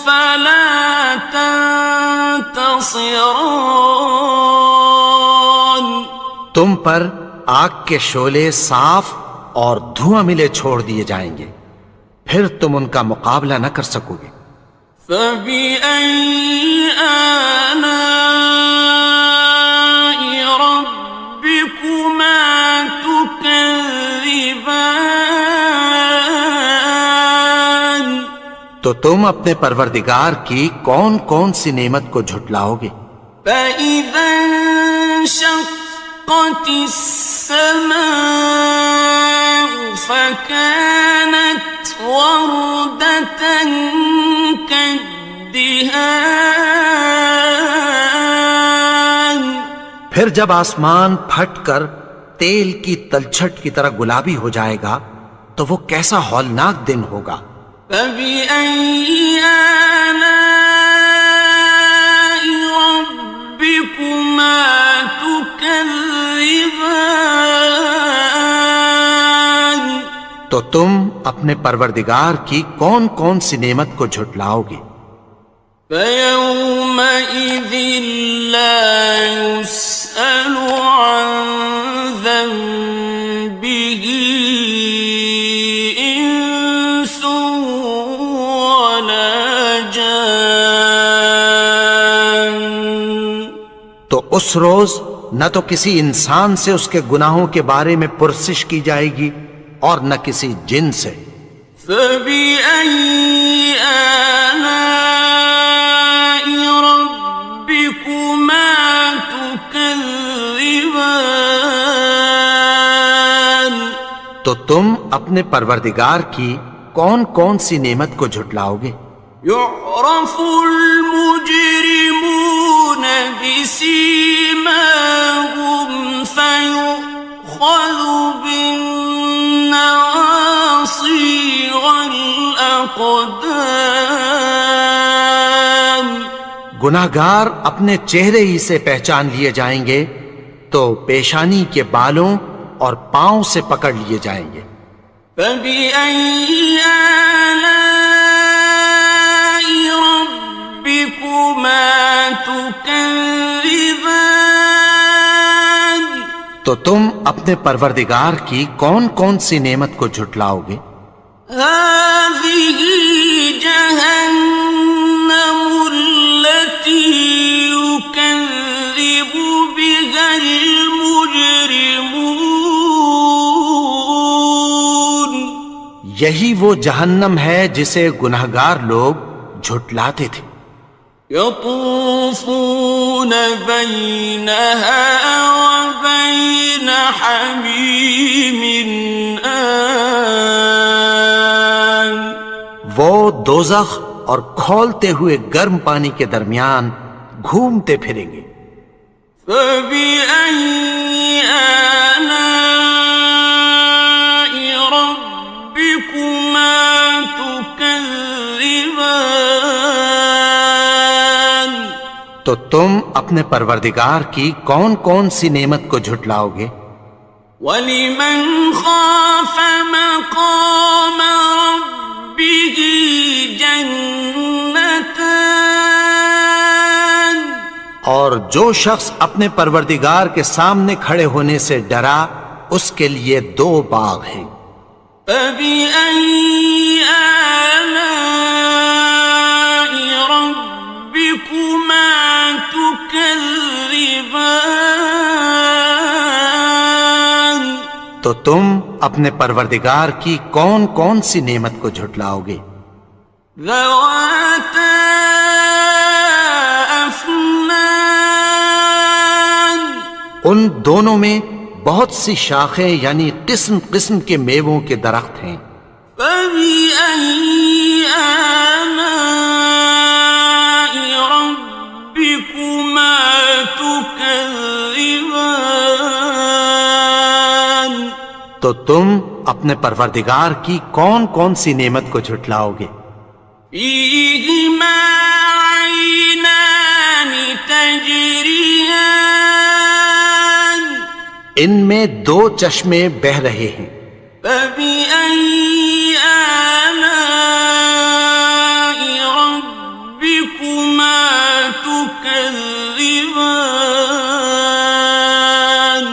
فلا تنتصران؟ تم پر آگ کے شعلے صاف اور دھواں ملے چھوڑ دیے جائیں گے، پھر تم ان کا مقابلہ نہ کر سکو گے۔ فبأي آلاء ربكما تكذبان؟ تو تم اپنے پروردگار کی کون کون سی نعمت کو جھٹلاؤ گے؟ فإذا انشقت السماء فكانت وردة كالدهان؟ پھر جب آسمان پھٹ کر تیل کی تلچھٹ کی طرح گلابی ہو جائے گا تو وہ کیسا ہولناک دن ہوگا۔ فبأي آلاء ربكما تكذبان؟ تو تم اپنے پروردگار کی کون کون سی نعمت کو جھٹلاؤ گے؟ فيومئذ لا يسأل عن ذنبه إنس ولا جان؟ تو اس روز نہ تو کسی انسان سے اس کے گناہوں کے بارے میں پرسش کی جائے گی اور نہ کسی جن سے۔ فبأي آلاء ربكما تكذبان؟ تو تم اپنے پروردگار کی کون کون سی نعمت کو جھٹلاؤ گے؟ يعرف المجرمون بسيماهم فيؤخذ بالنواصي والأقدام؟ گناہگار اپنے چہرے ہی سے پہچان لیے جائیں گے تو پیشانی کے بالوں اور پاؤں سے پکڑ لیے جائیں گے۔ فبأي آلاء ربكما تكذبان؟ تو تم اپنے پروردگار کی کون کون سی نعمت کو جھٹلاؤ گے؟ هذه جهنم التي يكذب یہی وہ جہنم ہے جسے گنہگار لوگ جھٹلاتے تھے۔ يطوفون بينها وبين حميم آن وہ دوزخ اور کھولتے ہوئے گرم پانی کے درمیان گھومتے پھریں گے۔ فبأي آلاء ربكما تكذبان تو تم اپنے پروردگار کی کون کون سی نعمت کو جھٹلاؤ گے؟ وَلِمَنْ خَافَ مَقَامَ رَبِّهِ جَنَّتَانِ اور جو شخص اپنے پروردگار کے سامنے کھڑے ہونے سے ڈرا اس کے لیے 2 باغ ہیں۔ فَبِأَيِّ آلَاءِ رَبِّكُمَا تُكَذِّبَانِ تو تم اپنے پروردگار کی کون کون سی نعمت کو جھٹلاؤ گے؟ ذَوَاتَا أَفْنَانٍ ان دونوں میں بہت سی شاخیں یعنی قسم قسم کے میووں کے درخت ہیں۔ فَبِأَيِّ آلَاءِ رَبِّكُمَا تُكَذِّبَانِ تو تم اپنے پروردگار کی کون کون سی نعمت کو جھٹلاؤ گے؟ فِيهِمَا عَيْنَانِ تَجْرِيَانِ ان میں 2 چشمے بہہ رہے ہیں۔ فَبِأَيِّ آلَاءِ رَبِّكُمَا تُكَذِّبَانِ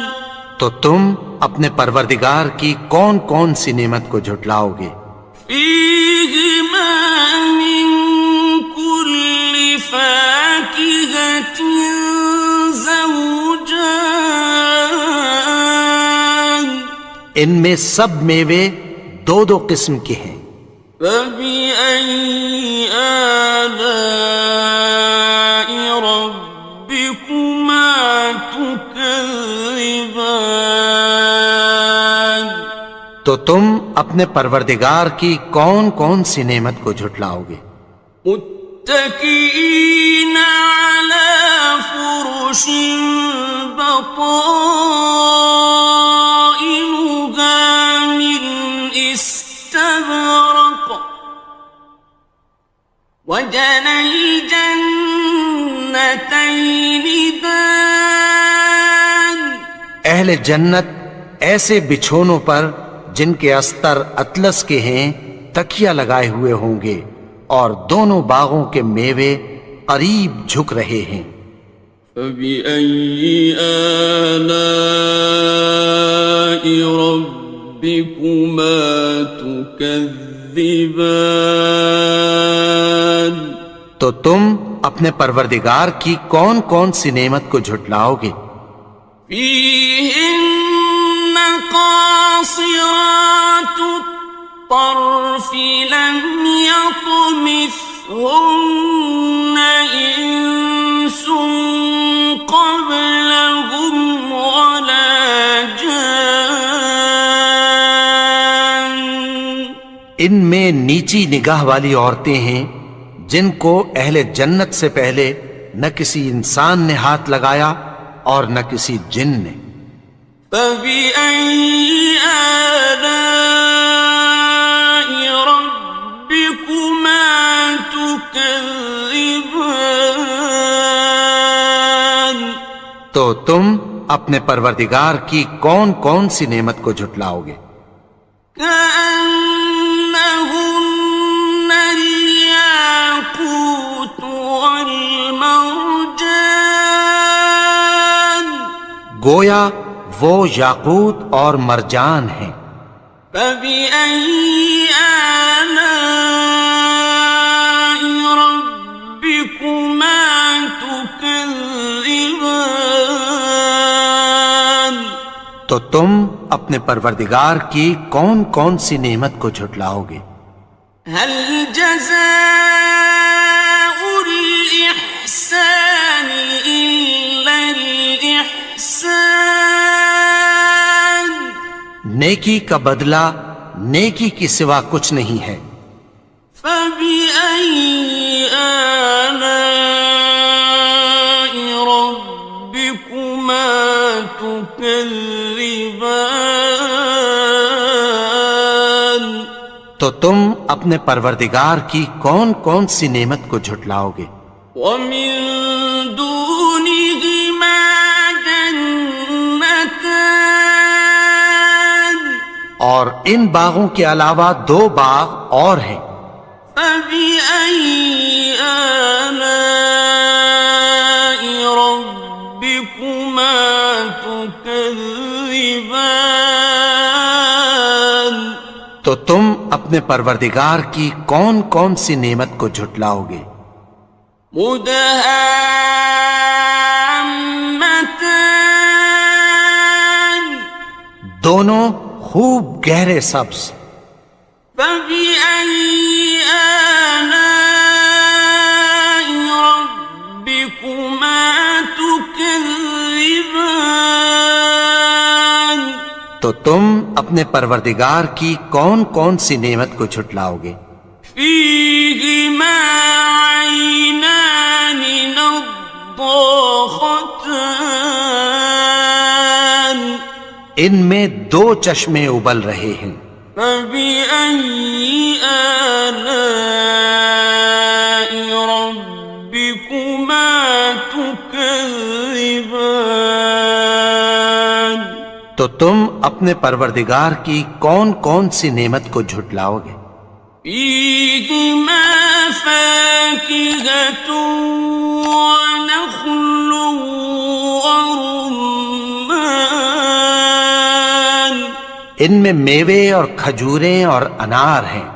تو تم اپنے پروردگار کی کون کون سی نعمت کو جھٹلاؤ گے؟ فِيهِمَا مِن كُلِّ فَاكِهَةٍ زَوْجَانِ ان میں سب میوے 2 قسم کے ہیں۔ فَبِأَيِّ آلَاءِ رَبِّكُمَا تُكَذِّبَانِ تو تم اپنے پروردگار کی کون کون سی نعمت کو جھٹلاؤ گے؟ متكئين على فرش بطائنها من استبرق وجنى الجنتين دان اہل جنت ایسے بچھونوں پر جن کے استر اطلس کے ہیں تکیہ لگائے ہوئے ہوں گے اور دونوں باغوں کے میوے قریب جھک رہے ہیں۔ فَبِأَيِّ آلَاءِ رَبِّكُمَا تُكَذِّبَانِ تو تم اپنے پروردگار کی کون کون سی نعمت کو جھٹلاؤ گے؟ فِيهِنَّ قَاصِرَاتُ الطَّرْفِ لَمْ يَطْمِثْهُنَّ إِنسٌ قَبْلَهُمْ وَلَا جَانٌّ ان میں نیچی نگاہ والی عورتیں ہیں جن کو اہل جنت سے پہلے نہ کسی انسان نے ہاتھ لگایا اور نہ کسی جن نے۔ فَبِأَيِّ آلَاءِ رَبِّكُمَا تُكَذِّبَانِ تو تم اپنے پروردگار کی کون کون سی نعمت کو جھٹلاؤ گے؟ كَأَنَّهُنَّ الْيَاقُوتُ وَالْمَرْجَانُ گویا وہ یاقوت اور مرجان ہیں۔ فَبِأَيِّ آلَاءِ رَبِّكُمَا تُكَذِّبَانِ تو تم اپنے اپنے پروردگار کی کون کون سی نعمت کو جھٹلاؤ گے؟ هل جزاء الإحسان إلا الإحسان؟ نیکی کا بدلہ نیکی کی سوا کچھ نہیں ہے۔ فبأي آلاء ربكما تكذبان؟ تو تم اپنے پروردگار کی کون کون سی نعمت کو جھٹلاؤ گے؟ ومن دونهما جنتان؟ اور ان باغوں کے علاوہ دو باغ اور ہیں۔ فبأي آلاء ربكما تكذبان؟ تو تم اپنے پروردگار کی کون کون سی نعمت کو جھٹلاؤ گے؟ مدہامتان؟ دونوں خوب گہرے سبز۔ فبأي آلاء ربكما تكذبان؟ تو تم اپنے پروردگار کی کون کون سی نعمت کو جھٹلاؤ گے؟ فيهما عينان نضاختان؟ ان میں دو چشمے ابل رہے ہیں۔ فبأي آلاء ربكما تكذبان؟ تو تم اپنے پروردگار کی کون کون سی نعمت کو جھٹلاؤ گے؟ فيهما فاكهة ونخل ورمان؟ ان میں میوے اور کھجوریں اور انار ہیں۔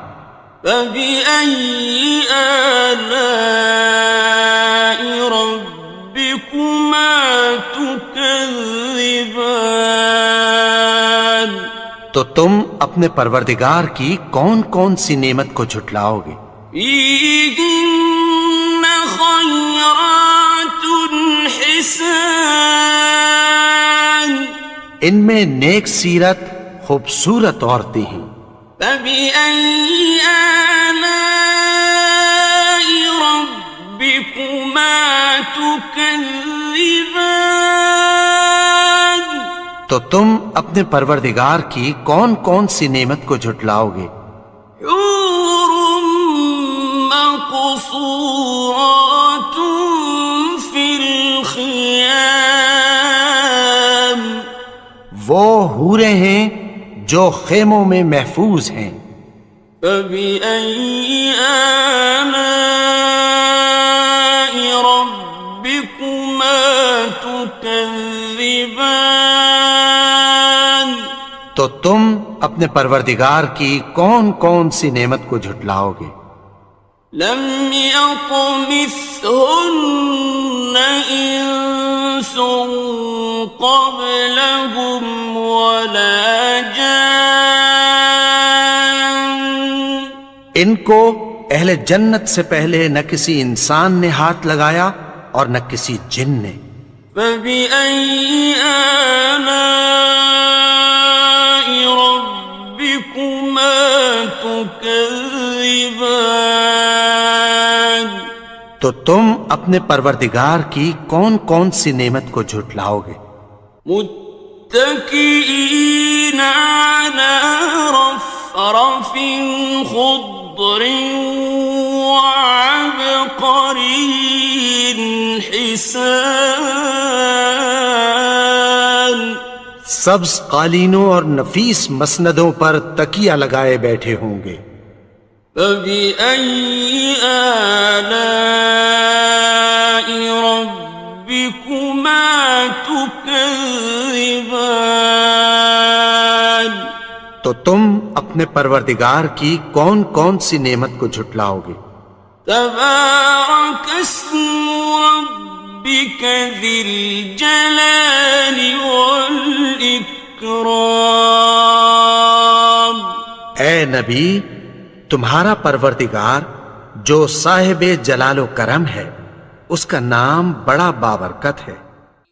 فبأي آلاء ربكما تكذبان؟ تو تم اپنے پروردگار کی کون کون سی نعمت کو جھٹلاؤ گے؟ فيهن خيرات حسان؟ ان میں نیک سیرت خوبصورت عورتیں ہیں۔ فبأي آلاء ربكما تكذبان؟ تو تم اپنے پروردگار کی کون کون سی نعمت کو جھٹلاؤ گے؟ حور مقصورات في الخيام؟ وہ حوریں ہیں جو خیموں میں محفوظ ہیں۔ فبأي آلاء ربكما تكذبان؟ تو تم اپنے پروردگار کی کون کون سی نعمت کو جھٹلاؤ گے؟ لم يطمثهن إنس قبلهم ولا جان؟ ان کو اہل جنت سے پہلے نہ کسی انسان نے ہاتھ لگایا اور نہ کسی جن نے۔ فبأي آلاء ربكما تكذبان؟ تو تم اپنے پروردگار کی کون کون سی نعمت کو جھٹلاؤ گے؟ متكئين على رفرف خضر وعبقري حسان؟ سبز قالینوں اور نفیس مسندوں پر تکیہ لگائے بیٹھے ہوں گے۔ فبأي آلاء ربكما تكذبان؟ تو تم اپنے پروردگار کی کون کون سی نعمت کو جھٹلاؤ گے؟ تبارك اسم ربك ذي الجلال والإكرام؟ والإكرام. اے نبی، تمہارا پروردگار جو صاحب جلال و کرم ہے، اس کا نام بڑا بابرکت ہے.